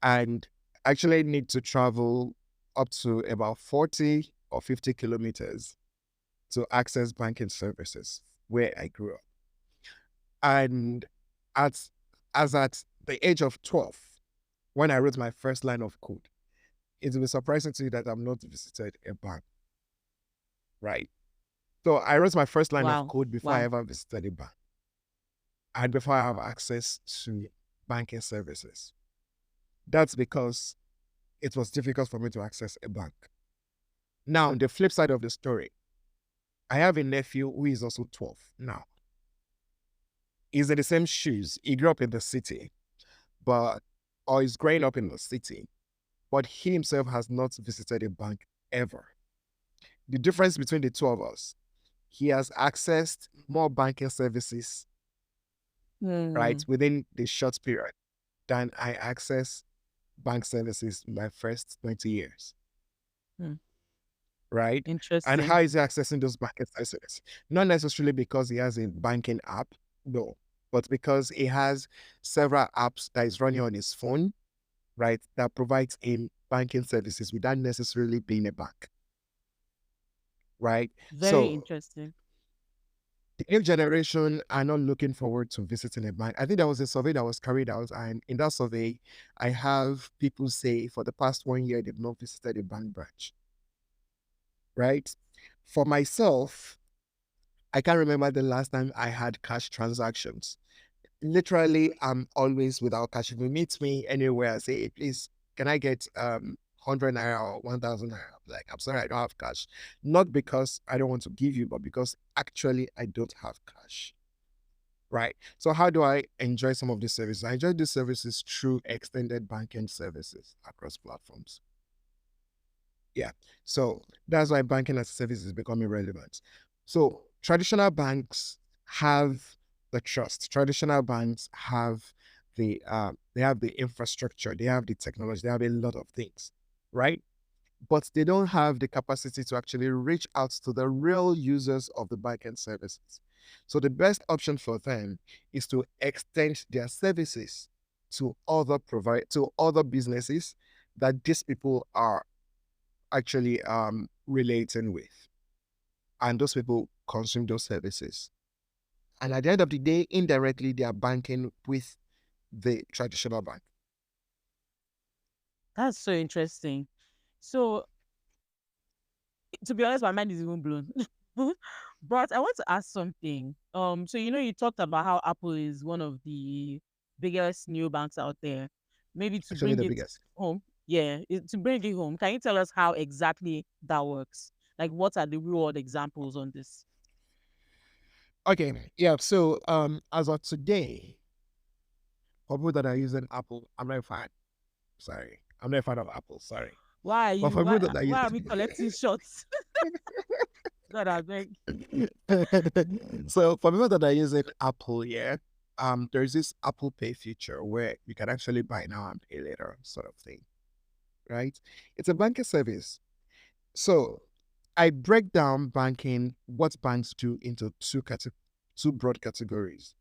And actually need to travel up to about 40 or 50 kilometers to access banking services where I grew up. And at as at the age of 12, when I wrote my first line of code, it will be surprising to you that I've not visited a bank, right? So I wrote my first line of Wow. code before I Wow. ever visited a bank and before I have access to banking services. That's because it was difficult for me to access a bank. Now, the flip side of the story, I have a nephew who is also 12 now. He's in the same shoes. He grew up in the city, or he's growing up in the city, but he himself has not visited a bank ever. The difference between the two of us, he has accessed more banking services, right, Hmm. within the short period than I access bank services in my first 20 years, Hmm. right? And Interesting. how is he accessing those banking services? Not necessarily because he has a banking app, no, but because he has several apps that is running on his phone, right, that provides him banking services without necessarily being a bank, right? Very So interesting. the new generation are not looking forward to visiting a bank. I think there was a survey that was carried out, and in that survey, I have people say for the past 1 year they've not visited a bank branch, right? For myself, I can't remember the last time I had cash transactions. Literally, I'm always without cash. If you meet me anywhere, I say, hey, please, can I get 100 naira or 1,000 naira? Like, I'm sorry, I don't have cash. Not because I don't want to give you, but because actually I don't have cash. Right. So how do I enjoy some of these services? I enjoy these services through extended banking services across platforms. Yeah. So that's why banking as a service is becoming relevant. So traditional banks have the trust. Traditional banks have they have the infrastructure, they have the technology, they have a lot of things, right? But they don't have the capacity to actually reach out to the real users of the backend services. So the best option for them is to extend their services to other businesses that these people are actually relating with. And those people consume those services. And at the end of the day, indirectly, they are banking with the traditional bank. That's so interesting. So, to be honest, my mind is even blown. But I want to ask something. So you talked about how Apple is one of the biggest new banks out there. Maybe to Actually, bring the it biggest. home, yeah, to bring it home. Can you tell us how exactly that works? Like, what are the real world examples on this? Okay, yeah. So as of today, for people that are using Apple, I'm not a fan. Sorry. I'm not a fan of Apple. Sorry. Why are But you? for people Why? that are Why are we collecting shots? God, I beg. so for people that are using Apple, yeah, there's this Apple Pay feature where you can actually buy now and pay later sort of thing, right? It's a banking service. So I break down banking, what banks do into two broad categories.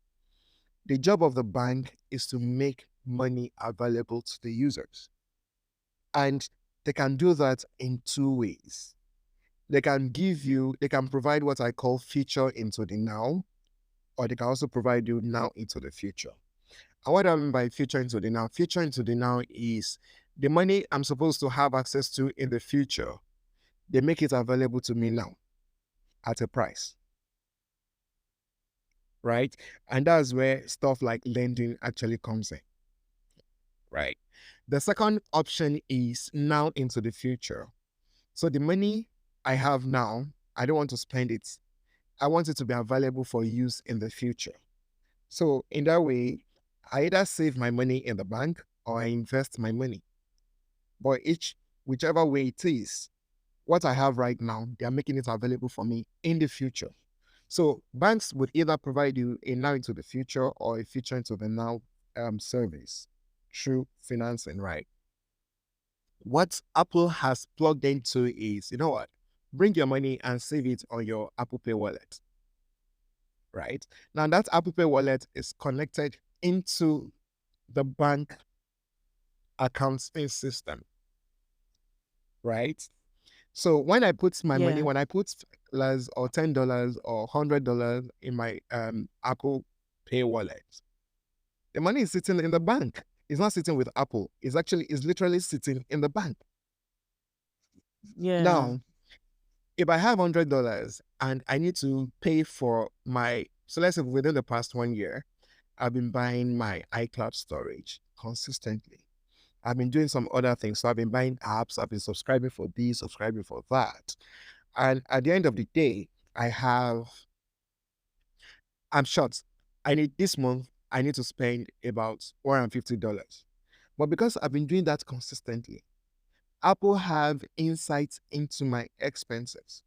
The job of the bank is to make money available to the users. And they can do that in two ways. They can provide what I call future into the now, or they can also provide you now into the future. And what I mean by future into the now, future into the now is the money I'm supposed to have access to in the future. They make it available to me now at a price, right? And that's where stuff like lending actually comes in, right? The second option is now into the future. So the money I have now, I don't want to spend it. I want it to be available for use in the future. So in that way, I either save my money in the bank or I invest my money. But whichever way it is, what I have right now, they are making it available for me in the future. So banks would either provide you a now into the future or a future into the now service through financing, right? What Apple has plugged into is, you know what? Bring your money and save it on your Apple Pay wallet, right? Now that Apple Pay wallet is connected into the bank accounting system, right? So when I put my money, Yeah. when I put $5 or $10 or $100 in my Apple Pay wallet, the money is sitting in the bank. It's not sitting with Apple. It's literally sitting in the bank. Yeah. Now, if I have $100 and I need to pay for so let's say within the past 1 year, I've been buying my iCloud storage consistently. I've been doing some other things. So I've been buying apps, I've been subscribing for this, subscribing for that. And at the end of the day, I'm short. This month, I need to spend about $150. But because I've been doing that consistently, Apple have insights into my expenses.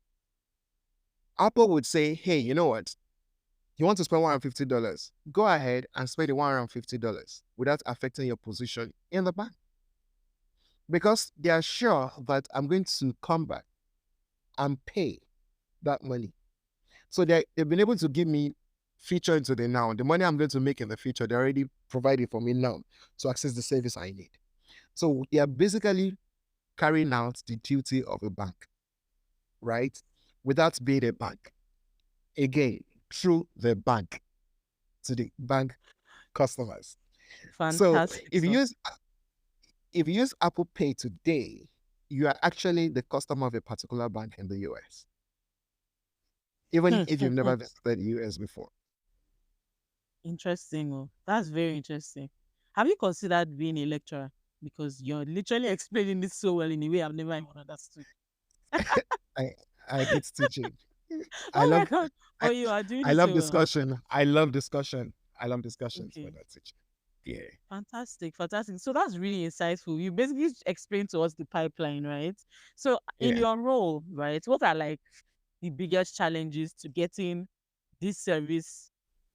Apple would say, hey, you know what? You want to spend $150? Go ahead and spend the $150 without affecting your position in the bank. Because they are sure that I'm going to come back and pay that money. So they've been able to give me feature into the now. The money I'm going to make in the future, they already provided for me now to access the service I need. So they are basically carrying out the duty of a bank, right? Without being a bank. Again, through the bank to the bank customers. So Fantastic if you stuff. use if you use Apple Pay today, you are actually the customer of a particular bank in the US, even if you've never visited the US before. Interesting. Oh, that's very interesting. Have you considered being a lecturer? Because you're literally explaining this so well in a way I've never even understood. I I hate teaching. I Oh my love god! I, But you are doing I it love so well. discussion. I love discussion. I love discussions Okay. when I teach. Yeah, Fantastic, fantastic. So that's really insightful. You basically explained to us the pipeline, right? So in yeah. your role, right, what are like the biggest challenges to getting this service,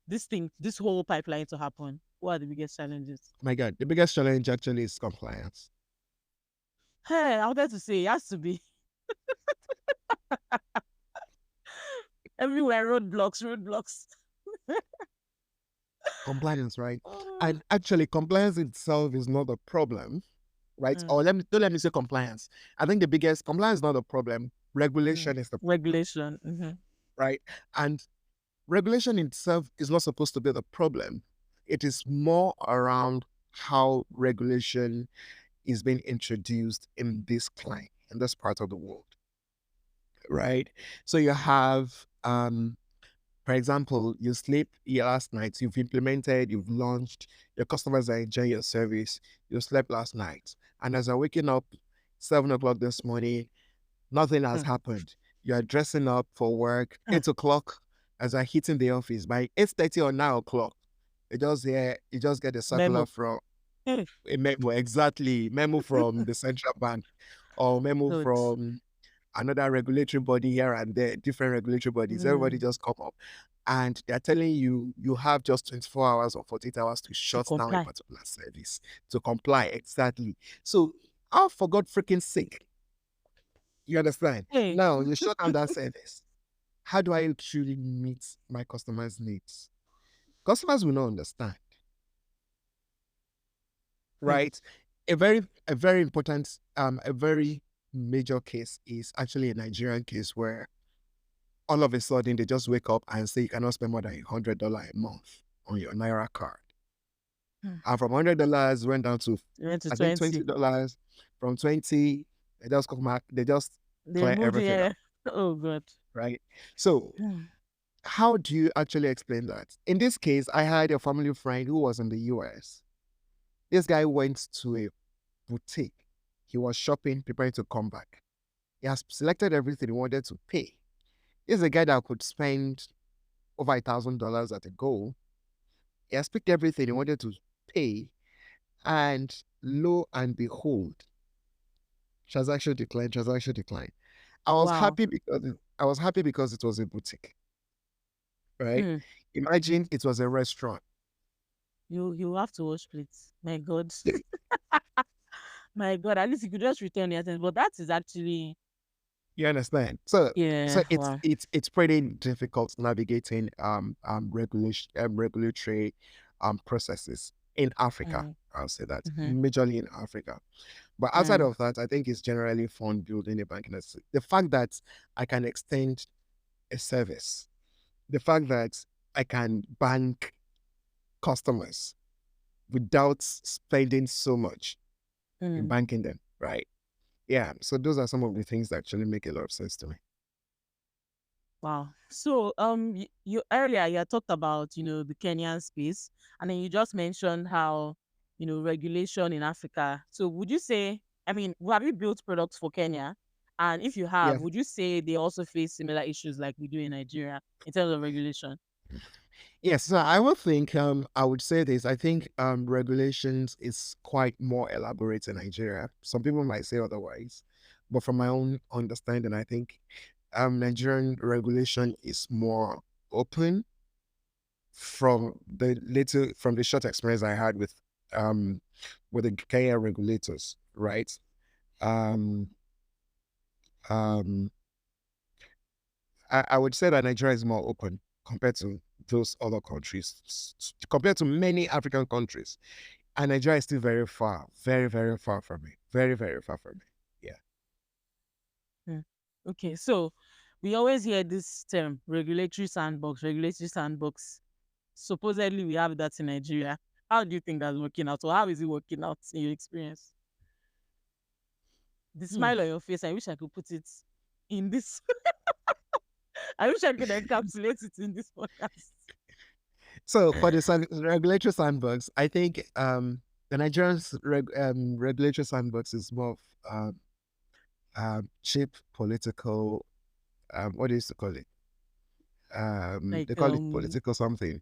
this thing, this whole pipeline to happen? What are the biggest challenges? My God, the biggest challenge actually is compliance. Hey, I wanted to say it has to be everywhere roadblocks, roadblocks. Compliance, right? Oh, And actually, compliance itself is not a problem, right? mm, Or don't let me say compliance. I think the biggest compliance is not a problem. Regulation is the problem, regulation. right? And regulation itself is not supposed to be the problem. It is more around how regulation is being introduced in in this part of the world, right? So you have, for example, you sleep last night, you've implemented, you've launched, your customers are enjoying your service, you slept last night. And as you're waking up 7 o'clock this morning, nothing has Mm, happened. You're dressing up for work, mm, 8 o'clock, as you're hitting the office by 8:30 or 9 o'clock. You just get a circular memo. from Hey, a memo, exactly, memo from the central bank or memo good. from another regulatory body here and there, different regulatory bodies. Everybody Mm, just come up and they're telling you you have just 24 hours or 48 hours to to shut down a comply. particular service to comply. Exactly. So, oh, for God's freaking sake, you understand? Hey, Now, you shut down that service. How do I truly meet my customers' needs? Customers will not understand, hmm, right? A very major case is actually a Nigerian case where all of a sudden they just wake up and say you cannot spend more than $100 a month on your Naira card. hmm. And from $100 went down to You went to I think 20. $20. From 20, they just come back, they just They clear moved everything here. up, Oh God. right? So Hmm. how do you actually explain that? In this case, I had a family friend who was in the US. This guy went to a boutique. He was shopping, preparing to come back. He has selected everything he wanted to pay. He's a guy that could spend over $1,000 at a go. He has picked everything he wanted to pay, and lo and behold, transaction declined. Wow. I was happy because it was a boutique, right? Hmm. Imagine it was a restaurant. You have to wash plates. My God. My God. At least you could just return your things. But that is actually, You understand? So yeah. Wow. it's pretty difficult navigating regulation regulatory processes in Africa, Hmm. I'll say that, Mm-hmm. majorly in Africa. But outside Mm. of that, I think it's generally fun building a banking industry. The fact that I can extend a service, the fact that I can bank customers without spending so much in Mm. banking them, right? Yeah. So those are some of the things that actually make a lot of sense to me. Wow. So, you earlier you had talked about the Kenyan space, and then you just mentioned how regulation in Africa. So, would you say, I mean, have you built products for Kenya? And if you have, Yeah. would you say they also face similar issues like we do in Nigeria in terms of regulation? Yes, so I would think I would say this. I think regulations is quite more elaborate in Nigeria. Some people might say otherwise, but from my own understanding, I think Nigerian regulation is more open from the short experience I had with the Kenya regulators, right? Um um I would say that Nigeria is more open compared to those other countries, compared to many African countries. And Nigeria is still very far, very, very far from me. Very, very far from me. Yeah. Hmm. Okay, so we always hear this term regulatory sandbox, regulatory sandbox. Supposedly we have that in Nigeria. How do you think that's working out, or how is it working out in your experience? The Hmm. smile on your face, I wish I could put it in this. I wish I could encapsulate it in this podcast. So for the regulatory sandbox, I think the regulatory sandbox is more of cheap political, what do you used to call it? They Like call it political something.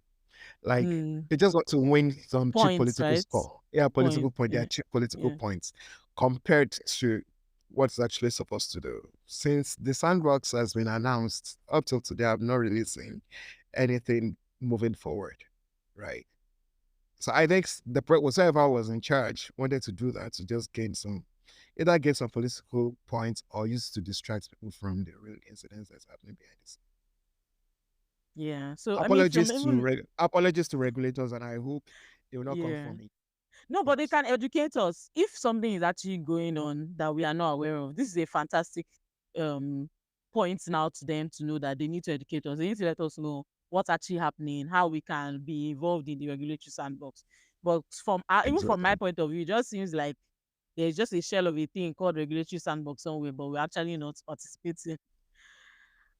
Like hmm, they just want to win some cheap points, political right? score. Yeah, political Point. point. They are Yeah. cheap political Yeah. points compared to what's actually supposed to do. Since the sandbox has been announced up till today, I've not really seen anything moving forward. Right. So I think whatever was in charge wanted to do that to just either gain some political points or use to distract people from the real incidents that's happening behind this. Yeah. So I mean from even Apologies to regulators, and I hope they will not come yeah. for me. No, but they Yes, can educate us if something is actually going on that we are not aware of. This is a fantastic um point now to them to know that they need to educate us. They need to let us know what's actually happening, how we can be involved in the regulatory sandbox. But from even from my exactly, point of view, it just seems like there's just a shell of a thing called regulatory sandbox somewhere, but we're actually not participating.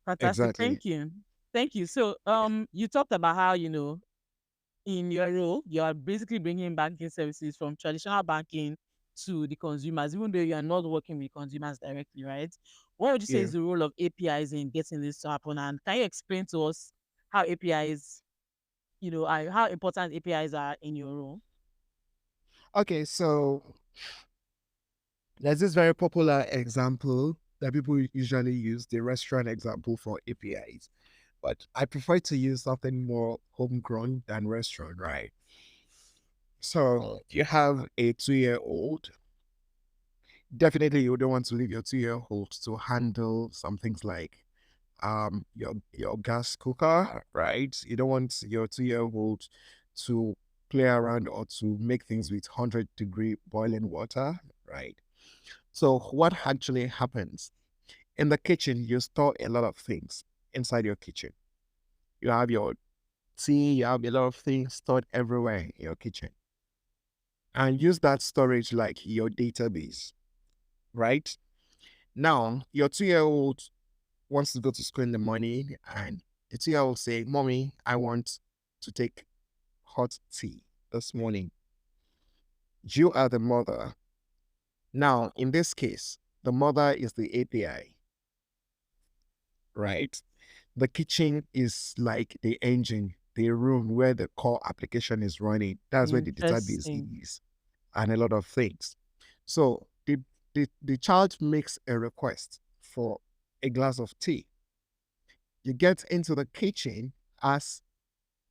Fantastic. exactly. Thank you. Thank you. So, you talked about how, in your role, you are basically bringing banking services from traditional banking to the consumers, even though you are not working with consumers directly, right? What would you say Yeah. is the role of APIs in getting this to happen? And can you explain to us how APIs, how important APIs are in your role? Okay, so there's this very popular example that people usually use, the restaurant example for APIs. But I prefer to use something more homegrown than restaurant, right? So you have a 2-year-old. Definitely, you don't want to leave your 2-year-old to handle some things like your gas cooker, right? You don't want your 2-year-old to play around or to make things with 100-degree boiling water, right? So what actually happens in the kitchen? You store a lot of things inside your kitchen. You have your tea, you have a lot of things stored everywhere in your kitchen, and use that storage like your database, right? Now your 2-year-old wants to go to school in the morning, and the 2-year-old say, "Mommy, I want to take hot tea this morning." You are the mother. Now, in this case, the mother is the API, right? The kitchen is like the engine, the room where the core application is running. That's where the database Interesting. is, and a lot of things. So the child makes a request for a glass of tea. You get into the kitchen as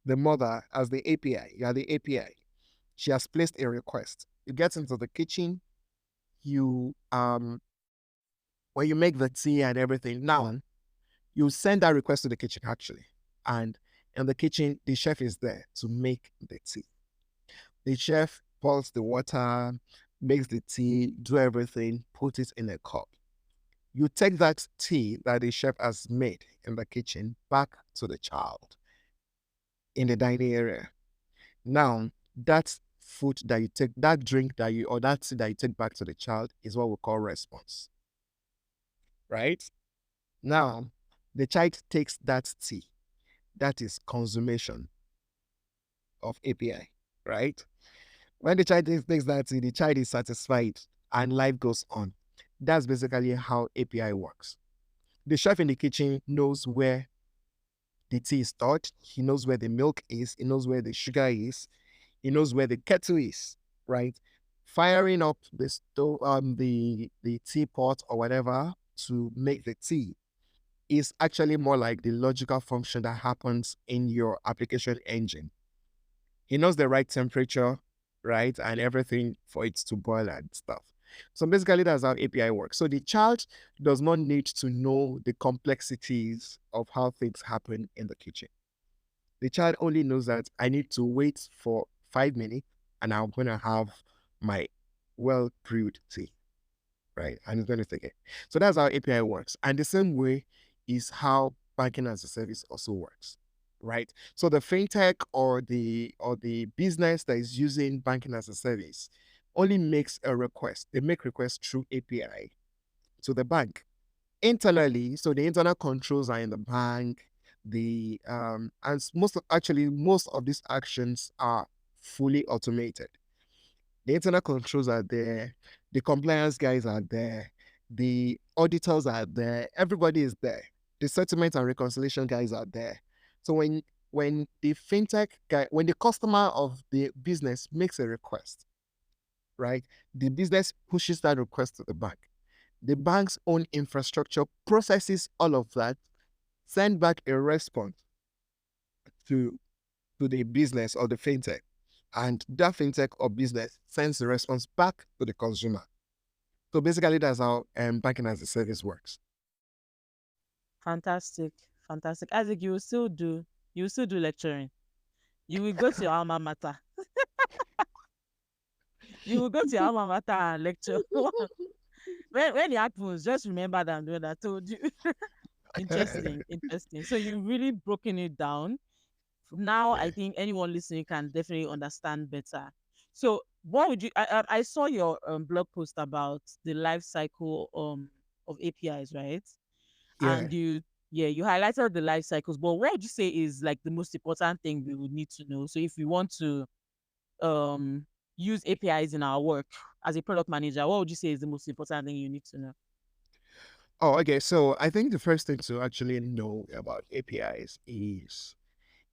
the mother, as the API. You are the API. She has placed a request. You get into the kitchen. You when you make the tea and everything. Now you send that request to the kitchen actually, and in the kitchen the chef is there to make the tea. The chef boils the water, makes the tea, do everything, put it in a cup. You take that tea that the chef has made in the kitchen back to the child in the dining area. Now, that food that you take, that drink that you, or that tea that you take back to the child is what we call response, right? Now, the child takes that tea, that is consummation of API, right? When the child takes that tea, the child is satisfied and life goes on. That's basically how API works. The chef in the kitchen knows where the tea is stored, he knows where the milk is, he knows where the sugar is, he knows where the kettle is, right? Firing up the stove, the teapot or whatever to make the tea is actually more like the logical function that happens in your application engine. He knows the right temperature, right, and everything for it to boil and stuff. So basically, that's how API works. So the child does not need to know the complexities of how things happen in the kitchen. The child only knows that I need to wait for 5 minutes and I'm going to have my well brewed tea, right? And it's going to take it. So that's how API works. And the same way is how banking as a service also works, right? So the fintech or the business that is using banking as a service only makes a request. They make requests through API to the bank internally. So the internal controls are in the bank. Most of these actions are fully automated. The internal controls are there, the compliance guys are there, the auditors are there, everybody is there. The settlement and reconciliation guys are there. So when the fintech guy, when the customer of the business makes a request, right, the business pushes that request to the bank. The bank's own infrastructure processes all of that, send back a response to the business or the fintech. And that fintech or business sends the response back to the consumer. So basically, that's how banking as a service works. Fantastic. Fantastic. Isaac, you will still do lecturing. You will go to your alma mater. You will go to your alma mater and lecture. When it happens, just remember that I'm doing that I told you. Interesting, interesting. So you've really broken it down. Now I Yeah. think anyone listening can definitely understand better. So what would you? I saw your blog post about the life cycle of APIs, right? Yeah. And you highlighted the life cycles. But what would you say is like the most important thing we would need to know? So if we want to um use APIs in our work as a product manager, what would you say is the most important thing you need to know? Oh, okay. So I think the first thing to actually know about APIs is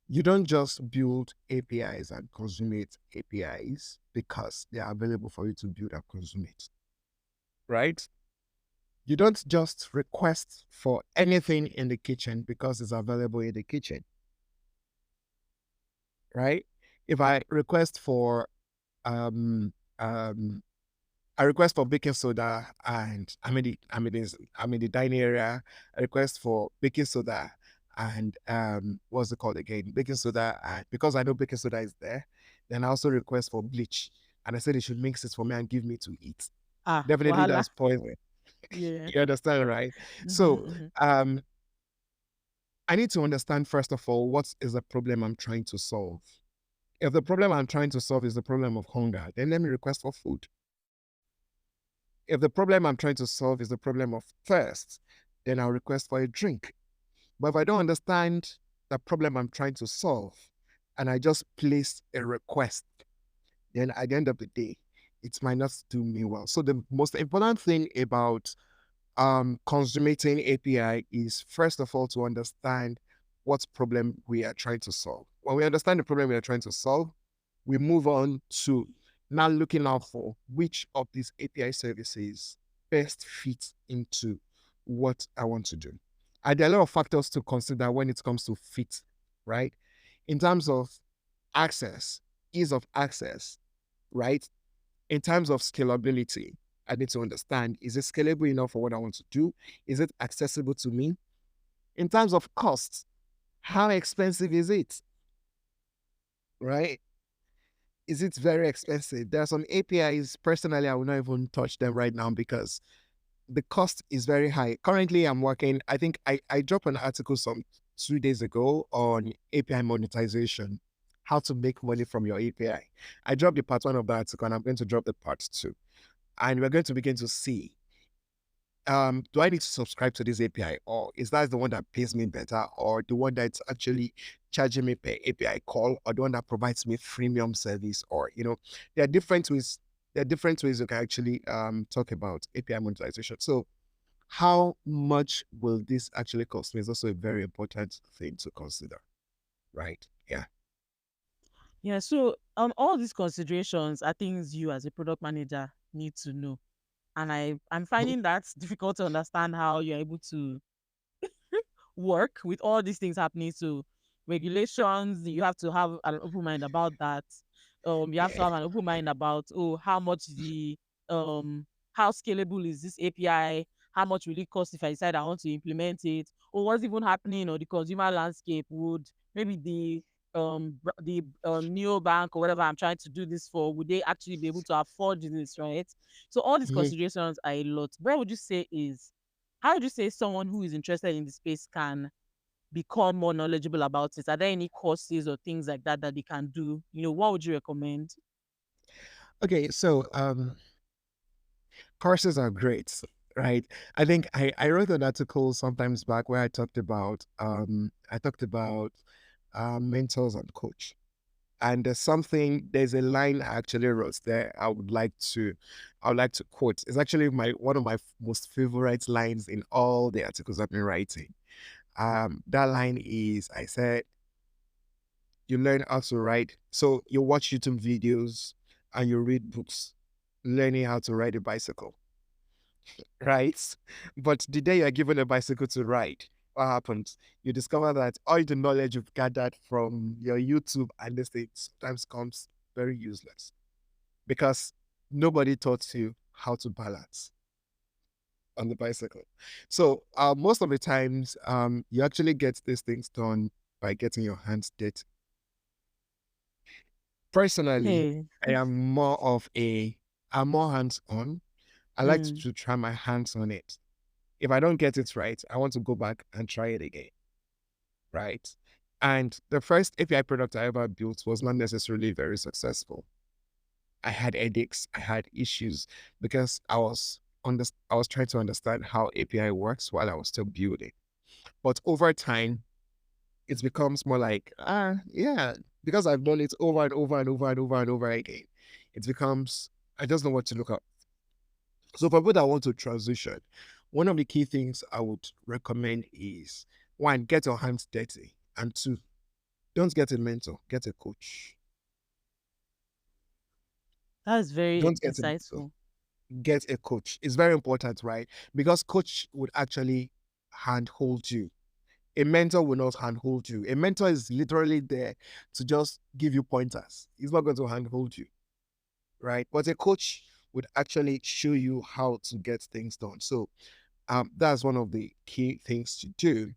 you don't just build APIs and consummate APIs because they are available for you to build and consummate, right? You don't just request for anything in the kitchen because it's available in the kitchen, right? If I request for um um I request for baking soda and I'm in the dining area. I request for baking soda and what's it called again? Baking soda, and because I know baking soda is there, then I also request for bleach. And I said they should mix it for me and give me to eat. Ah, Definitely wahala. that's poison. Yeah. You understand, right? Mm-hmm, So mm-hmm. I need to understand first of all what is the problem I'm trying to solve. If the problem I'm trying to solve is the problem of hunger, then let me request for food. If the problem I'm trying to solve is the problem of thirst, then I'll request for a drink. But if I don't understand the problem I'm trying to solve and I just place a request, then at the end of the day, it might not do me well. So the most important thing about consummating API is first of all to understand what problem we are trying to solve. When we understand the problem we are trying to solve, we move on to now looking out for which of these API services best fit into what I want to do. And there are a lot of factors to consider when it comes to fit, right? In terms of access, ease of access, right? In terms of scalability, I need to understand, is it scalable enough for what I want to do? Is it accessible to me? In terms of cost, how expensive is it? Right? is it very expensive? There are some APIs, personally, I will not even touch them right now because the cost is very high. Currently, I'm working, I think I dropped an article some 2 days ago on API monetization, how to make money from your API. I dropped the part one of the article and I'm going to drop the part two. And we're going to begin to see, do I need to subscribe to this API, or is that the one that pays me better, or the one that's actually charging me per API call, or the one that provides me freemium service, or there are different ways. There are different ways you can actually talk about API monetization. So how much will this actually cost me is also a very important thing to consider, right? Yeah. Yeah, so all these considerations are things you as a product manager need to know. And I'm finding that difficult to understand how you're able to work with all these things happening. So regulations, you have to have an open mind about that. You have to Yeah. have an open mind about, oh, how much how scalable is this API? How much will it cost if I decide I want to implement it? Or what's even happening on the consumer landscape? Would maybe the neobank or whatever I'm trying to do this for, would they actually be able to afford this, right? So all these Mhm. considerations are a lot. What would you say is, how would you say someone who is interested in the space can become more knowledgeable about it? Are there any courses or things like that that they can do? What would you recommend? Okay, so courses are great, right? I think I wrote an article sometimes back where I talked about mentors and coach. And there's a line I actually wrote there. I would like to quote. It's actually one of my most favorite lines in all the articles I've been writing. That line is, I said, you learn how to ride. So you watch YouTube videos and you read books, learning how to ride a bicycle, right? But the day you're given a bicycle to ride, what happens? You discover that all the knowledge you've gathered from your YouTube and this thing sometimes comes very useless because nobody taught you how to balance on the bicycle. So most of the times, you actually get these things done by getting your hands dirty. Personally, Hey. I am I'm more hands-on. I like Mm. to try my hands on it. If I don't get it right, I want to go back and try it again, right? And the first API product I ever built was not necessarily very successful. I had headaches, I had issues because I was trying to understand how API works while I was still building. But over time, it becomes more like, yeah, because I've done it over and over and over and over and over again. It becomes, I just know what to look up. So for people that want to transition, one of the key things I would recommend is, one, get your hands dirty. And two, don't get a mentor, get a coach. That's very Don't get a mentor, insightful. get a coach. It's very important, right? Because coach would actually handhold you. A mentor will not handhold you. A mentor is literally there to just give you pointers. He's not going to handhold you, right? But a coach would actually show you how to get things done. So that's one of the key things to do.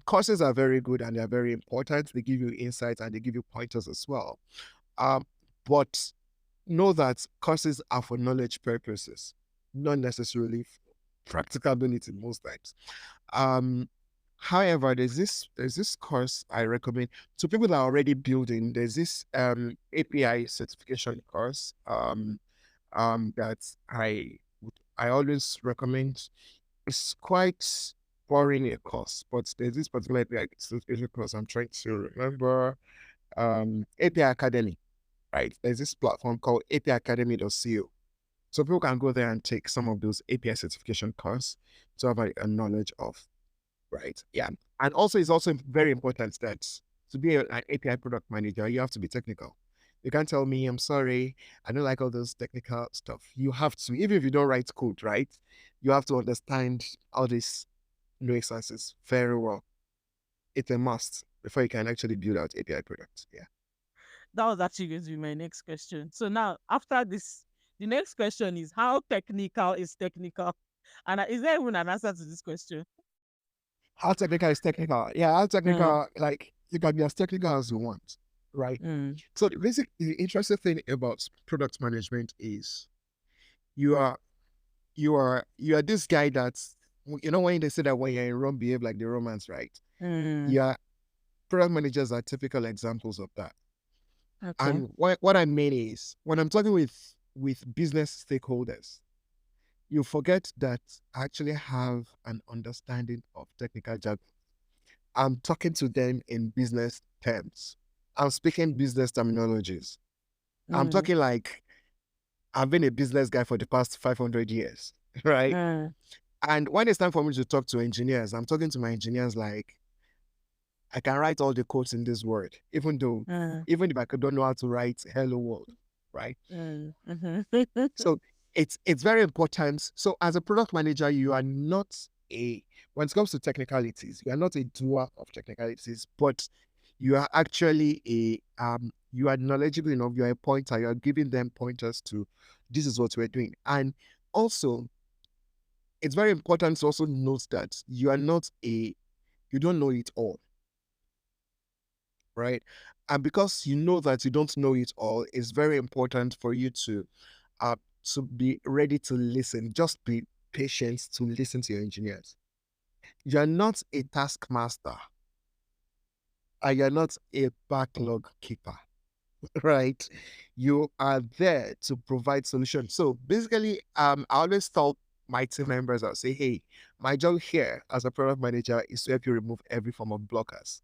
Courses are very good and they're very important. They give you insights and they give you pointers as well. Um, but know that courses are for knowledge purposes, not necessarily practicability most times. Um, However, there's this course I recommend to people that are already building. There's this API certification course that I always recommend. It's quite boring a course, but there's this particular API certification course I'm trying to remember. API Academy, right? There's this platform called apiacademy.co. So people can go there and take some of those API certification courses to have a knowledge of, right? Yeah. And also, it's also very important that to be an API product manager, you have to be technical. You can't tell me, I'm sorry, I don't like all those technical stuff. You have to, even if you don't write code, right? You have to understand all these nuances very well. It's a must before you can actually build out API products. Yeah. That was actually going to be my next question. So now, after this, the next question is, how technical is technical? And is there even an answer to this question? How technical is technical? Yeah, how Uh, technical, like you can be as technical as you want. right? Mm. So the interesting thing about product management is you are you are this guy that's, when they say that when you're in Rome, behave like the Romans, right? Mm. Yeah, product managers are typical examples of that. Okay. And what I mean is, when I'm talking with business stakeholders, you forget that I actually have an understanding of technical jargon. I'm talking to them in business terms. I'm speaking business terminologies. I'm Mm. talking like I've been a business guy for the past 500 years, right? Mm. And when it's time for me to talk to engineers, I'm talking to my engineers like I can write all the codes in this word, Mm. even if don't know how to write hello world, right? Mm. Mhm. So it's very important. So as a product manager, you are not a when it comes to technicalities, you are not a doer of technicalities, but you are actually you are knowledgeable enough, you are a pointer, you are giving them pointers to this is what we're doing. And also it's very important to also note that you don't know it all, right? And because you know that you don't know it all, it's very important for you uh to be ready to listen. Just be patient to listen to your engineers. You're not a taskmaster and you're not a backlog keeper, right? You are there to provide solutions. So basically, I always tell my team members, I'll say, hey, my job here as a product manager is to help you remove every form of blockers.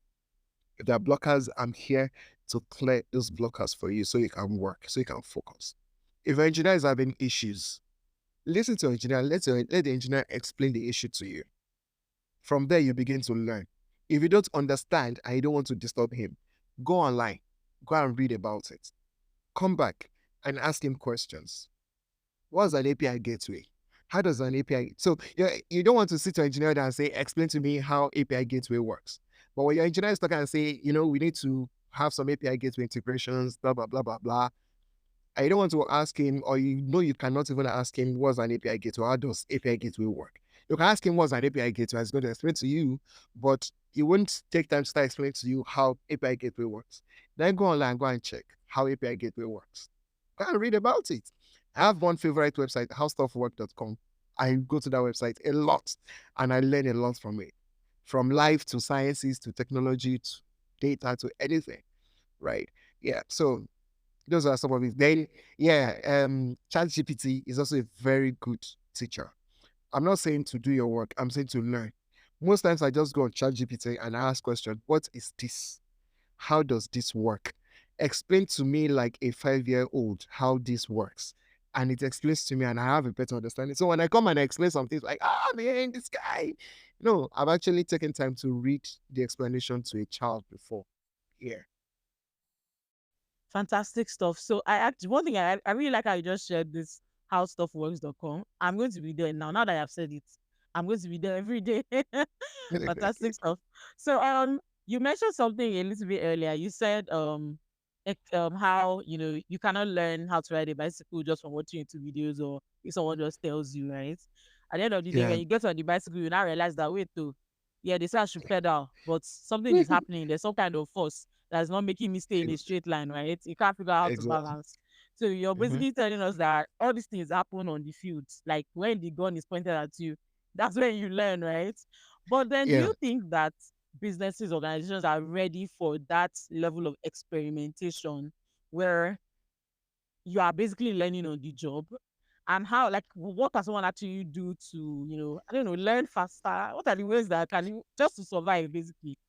If there are blockers, I'm here to clear those blockers for you so you can work, so you can focus. If your engineer is having issues, listen to your engineer, let the engineer explain the issue to you. From there, you begin to learn. If you don't understand and you don't want to disturb him, go online, go and read about it. Come back and ask him questions. What's an API gateway? How does an API? So you don't want to sit to an engineer and say, explain to me how API gateway works. But when your engineer is talking and say, we need to have some API gateway integrations, blah, blah, blah, blah, blah. I don't want to ask him, or you cannot even ask him what's an API gateway, how does API gateway work? You can ask him what's an API gateway, he's going to explain to you, but he won't take time to start explaining to you how API gateway works. Then go online, go and check how API gateway works. Go and read about it. I have one favorite website, howstuffwork.com. I go to that website a lot and I learn a lot from it. From life to sciences to technology to data to anything, right? Yeah. So those are some of it. Then, yeah, ChatGPT is also a very good teacher. I'm not saying to do your work, I'm saying to learn. Most times I just go on ChatGPT and I ask questions, what is this? How does this work? Explain to me like a 5-year-old how this works. And it explains to me and I have a better understanding. So when I come and I explain something, it's like, man, this guy. No, I've actually taken time to read the explanation to a child before. Yeah. Fantastic stuff. So I actually one thing I really like how you just shared this howstuffworks.com. I'm going to be there now. Now that I've said it, I'm going to be there every day. Fantastic stuff. So you mentioned something a little bit earlier. You said how you cannot learn how to ride a bicycle just from watching YouTube videos or if someone just tells you, right? At the end of the day, Yeah. when you get on the bicycle, you now realize that wait to yeah, they say I should pedal, but something is happening. There's some kind of force that's not making me stay in a straight line, right? You can't figure out how to Exactly. balance. So you're Mhm. basically telling us that all these things happen on the field. Like when the gun is pointed at you, that's when you learn, right? But then do Yeah. you think that businesses, organizations are ready for that level of experimentation where you are basically learning on the job? And how, like, what can someone actually do to, I don't know, learn faster? What are the ways that can you just to survive, basically?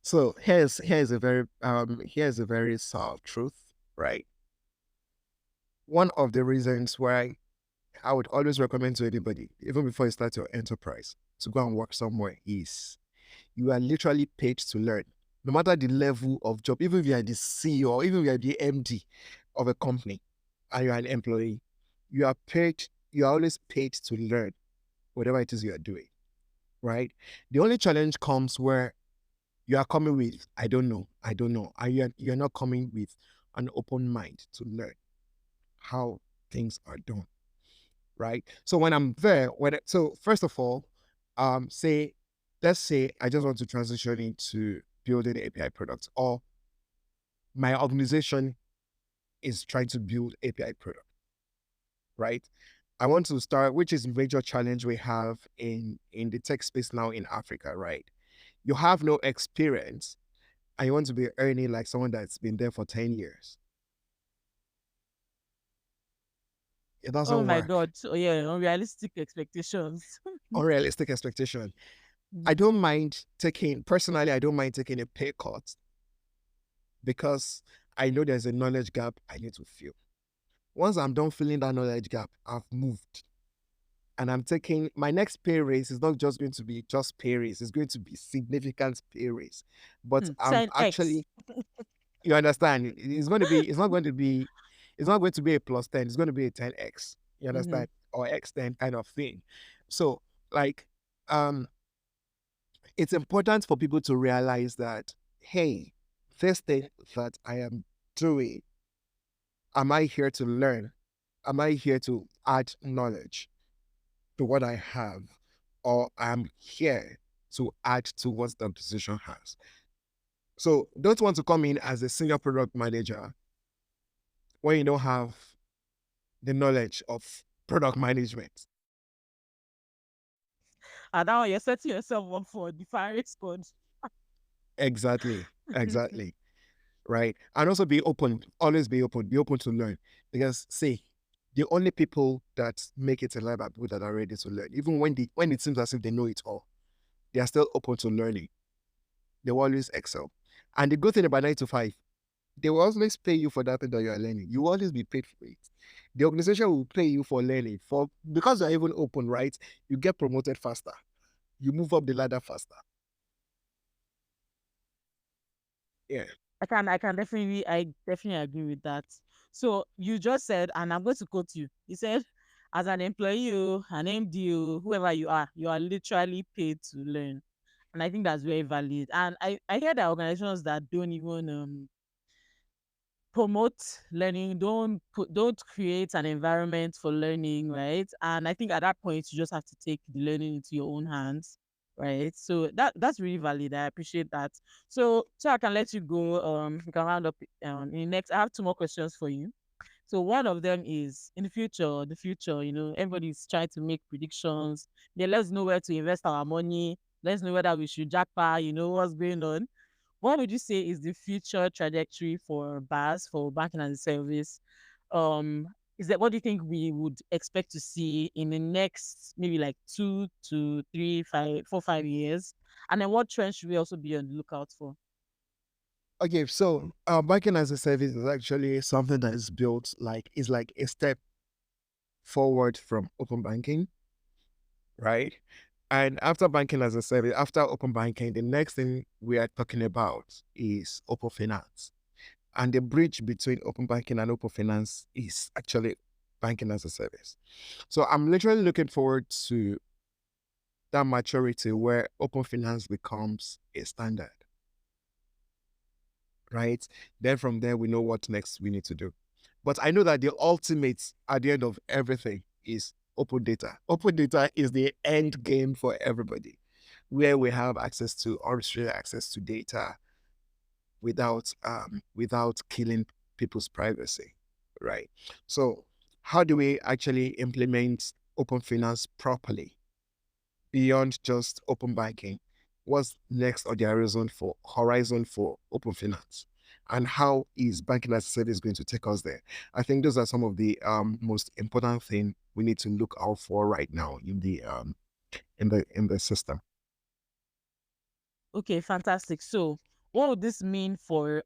So here's a very sad truth, right? One of the reasons why I would always recommend to anybody, even before you start your enterprise, to go and work somewhere is you are literally paid to learn. No matter the level of job, even if you are the CEO, even if you are the MD of a company and you are an employee, you are always paid to learn whatever it is you are doing, right? The only challenge comes where you are coming with, I don't know. And you're not coming with an open mind to learn how things are done, right? So when I'm there, so first of all, say, let's say I just want to transition into building API products, or my organization is trying to build API product, right? I want to start, which is a major challenge we have in the tech space now in Africa, right? You have no experience and you want to be earning like someone that's been there for 10 years. It Oh doesn't my work. God. So yeah, unrealistic expectations. Unrealistic expectation. I Mm. don't mind taking, personally, I don't mind taking a pay cut because I know there's a knowledge gap I need to fill. Once I'm done filling that knowledge gap, I've moved. And I'm taking my next pay raise is not just going to be just pay raise, it's going to be significant pay raise. But I'm 10x. actually, you understand, it's not going to be a plus 10, it's going to be a 10x. You Mm-hmm. understand? Or x10 kind of thing. So like um it's important for people to realize that, hey, this thing that I am doing, am I here to learn? Am I here to add knowledge to what I have? Or I'm here to add to what the position has? So don't want to come in as a senior product manager when you don't have the knowledge of product management. And now you're setting yourself up for the firing squad. Exactly. Exactly. Right. And also be open, always be open to learn. Because see, the only people that make it in life are people that are ready to learn. Even when it seems as if they know it all, they are still open to learning. They will always excel. And the good thing about 9 to 5, they will always pay you for that thing that you are learning. You will always be paid for it. The organization will pay you for learning. For because you're even open, right? You get promoted faster. You move up the ladder faster. Yeah. I definitely agree with that. So you just said, and I'm going to quote you. You said, as an employee, an MD, whoever you are literally paid to learn. And I think that's very valid. And I hear that organizations that don't even promote learning, don't create an environment for learning, right? And I think at that point you just have to take the learning into your own hands, right? So that's really valid. I appreciate that. So I can let you go. We can round up in the next. I have two more questions for you. So one of them is in the future, everybody's trying to make predictions. They let us know where to invest our money. Let's know whether we should jackpot, what's going on. What would you say is the future trajectory for BaaS, for banking as a service? Um, is that what do you think we would expect to see in the next maybe like 2 to 3, 5, 4, 5 years? And then what trends should we also be on the lookout for? Okay, so banking as a service is actually something that is built is like a step forward from open banking, right? And after banking as a service, after open banking, the next thing we are talking about is open finance. And the bridge between open banking and open finance is actually banking as a service. So I'm literally looking forward to that maturity where open finance becomes a standard, right? Then from there, we know what next we need to do. But I know that the ultimate at the end of everything is open data. Open data is the end game for everybody, where we have access to unrestricted access to data without killing people's privacy, right? So how do we actually implement open finance properly beyond just open banking? What's next on the horizon for open finance? And how is banking as a service going to take us there? I think those are some of the most important things we need to look out for right now in the system. Okay, fantastic. So, what would this mean for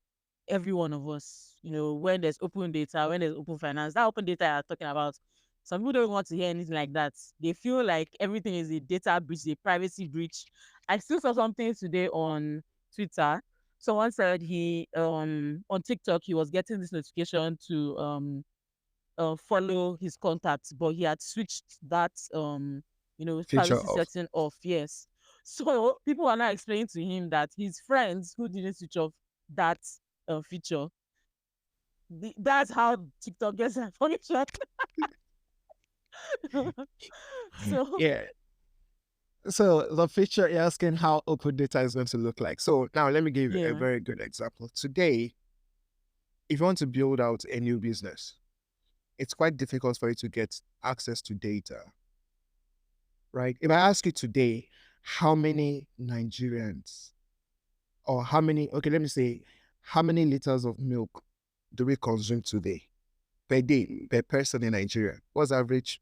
every one of us? When there's open data, when there's open finance, that open data you're talking about, some people don't want to hear anything like that. They feel like everything is a data breach, a privacy breach. I still saw something today on Twitter. Someone said he on TikTok he was getting this notification to follow his contacts, but he had switched that Future privacy of setting off. Yes. So people are now explaining to him that his friends who didn't switch off that feature, that's how TikTok gets information. So yeah. So the feature you're asking how open data is going to look like. So now let me give you a yeah. very good example. Today, if you want to build out a new business, it's quite difficult for you to get access to data, right? If I ask you today, how many Nigerians, or how many, okay, let me say, how many liters of milk do we consume today per day, per person in Nigeria? What's the average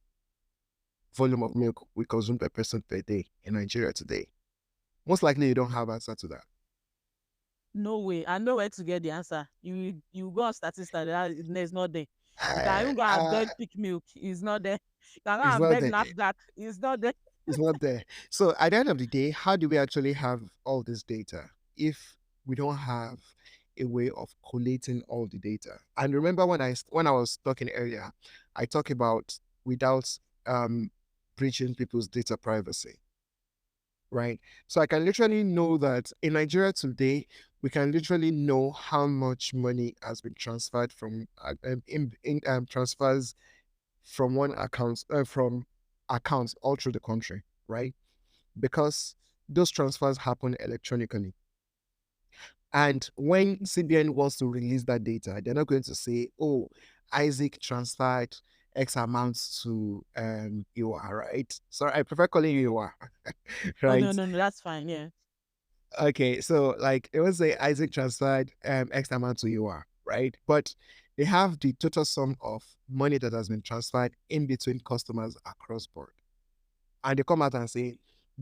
volume of milk we consume per person per day in Nigeria today? Most likely you don't have answer to that. No way. I know where to get the answer. You go on statistics, it's not there. You can Uh, even go and uh, beg pick milk. It's not there. You can go it's and not beg there. NAFDAC. It's not there. It's not there. So at the end of the day, how do we actually have all this data if we don't have a way of collating all the data? And remember when I was talking earlier, I talked about without um breaching people's data privacy, right? So I can literally know that in Nigeria today, we can literally know how much money has been transferred from transfers from one account from accounts all through the country, right? Because those transfers happen electronically. And when CBN wants to release that data, they're not going to say, oh, Isaac transferred X amounts to UR, right? Sorry, I prefer calling you UR, Oh no, right? no, no, that's fine. Yeah. Okay, so like it would say Isaac transferred X amount to UR, right? But they have the total sum of money that has been transferred in between customers across board. And they come out and say,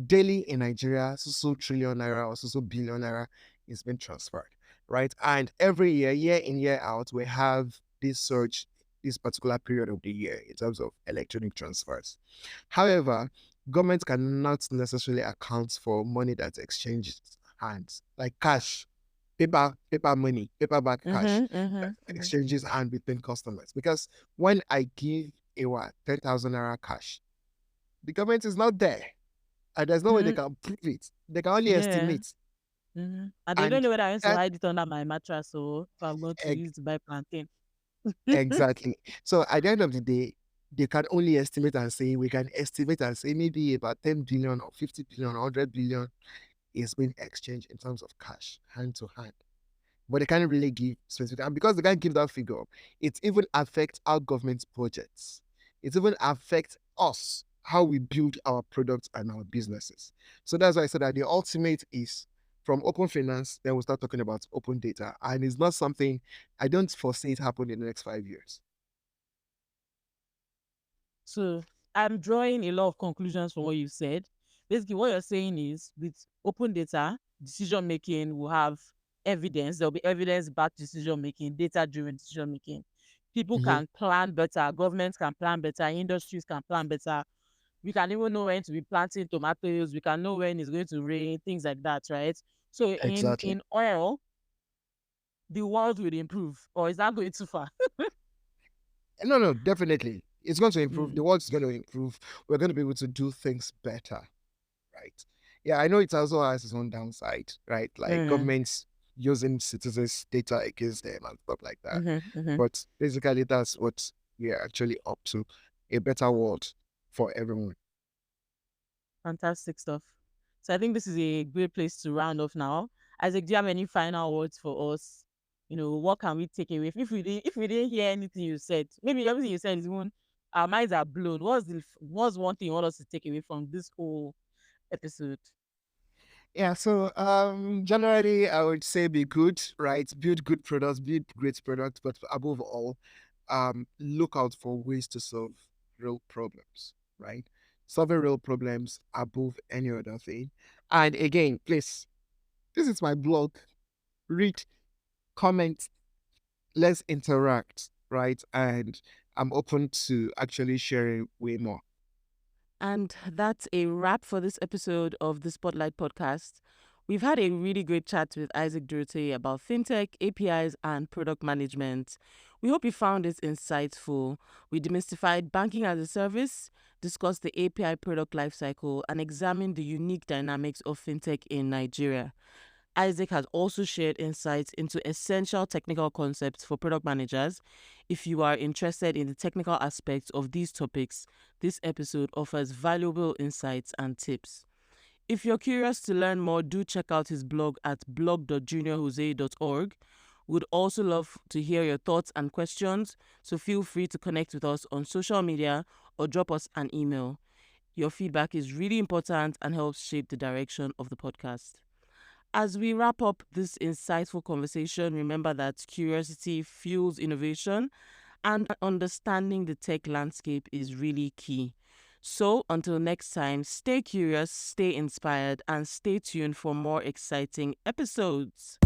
daily in Nigeria, so trillion naira or so billion naira is being transferred, right? And every year, year in, year out, we have this surge, this particular period of the year in terms of electronic transfers. However, government cannot necessarily account for money that's exchanged hands, like cash, paper money, paperback cash Mm-hmm. that Mm-hmm. Mm-hmm. exchanges hand between customers. Because when I give a 10,000 naira cash, the government is not there. And there's no way they Mm-hmm. can prove it. They can only Yeah. estimate. Mm-hmm. And they don't And know whether I want to that hide it under my mattress, so if I'm going to ex- use to buy plantain. exactly. So at the end of the day, they can only estimate and say, we can estimate and say maybe about 10 billion or 50 billion or 100 billion is being exchanged in terms of cash, hand to hand. But they can't really give specific. And because they can't give that figure, it even affects our government budgets. It even affects us, how we build our products and our businesses. So that's why I said that the ultimate is from open finance, then we'll start talking about open data. And it's not something I don't foresee it happen in the next 5 years. So I'm drawing a lot of conclusions from what you said. Basically, what you're saying is with open data, decision making will have evidence. There'll be evidence-backed decision making, data-driven decision making. People Mhm. can plan better, governments can plan better, industries can plan better. We can even know when to be planting tomatoes. We can know when it's going to rain, things like that, right? So Exactly. in oil, the world will improve, or is that going too far? No, no, definitely. It's going to improve. The Mm, world's going to improve. We're going to be able to do things better, right? Yeah, I know it also has its own downside, right? Like mm, governments using citizens' data against them and stuff like that. mm-hmm. But basically, that's what we are actually up to, a better world for everyone. Fantastic stuff. So I think this is a great place to round off now. Isaac, do you have any final words for us? You know, what can we take away? If we didn't hear anything you said, maybe everything you said is even our minds are blown. What's one thing you want us to take away from this whole episode? Yeah, so generally I would say be good, right? Build good products, build great products, but above all, look out for ways to solve real problems, right? Solving real problems above any other thing. And again, please, this is my blog. Read, comment, let's interact, right? And I'm open to actually sharing way more. And that's a wrap for this episode of the Spotlight podcast. We've had a really great chat with Isaac Durotoye about fintech, APIs, and product management. We hope you found it insightful. We demystified banking as a service, discussed the API product lifecycle, and examined the unique dynamics of fintech in Nigeria. Isaac has also shared insights into essential technical concepts for product managers. If you are interested in the technical aspects of these topics, this episode offers valuable insights and tips. If you're curious to learn more, do check out his blog at blog.juniorjose.org. We'd also love to hear your thoughts and questions, so feel free to connect with us on social media or drop us an email. Your feedback is really important and helps shape the direction of the podcast. As we wrap up this insightful conversation, remember that curiosity fuels innovation and understanding the tech landscape is really key. So, until next time, stay curious, stay inspired, and stay tuned for more exciting episodes.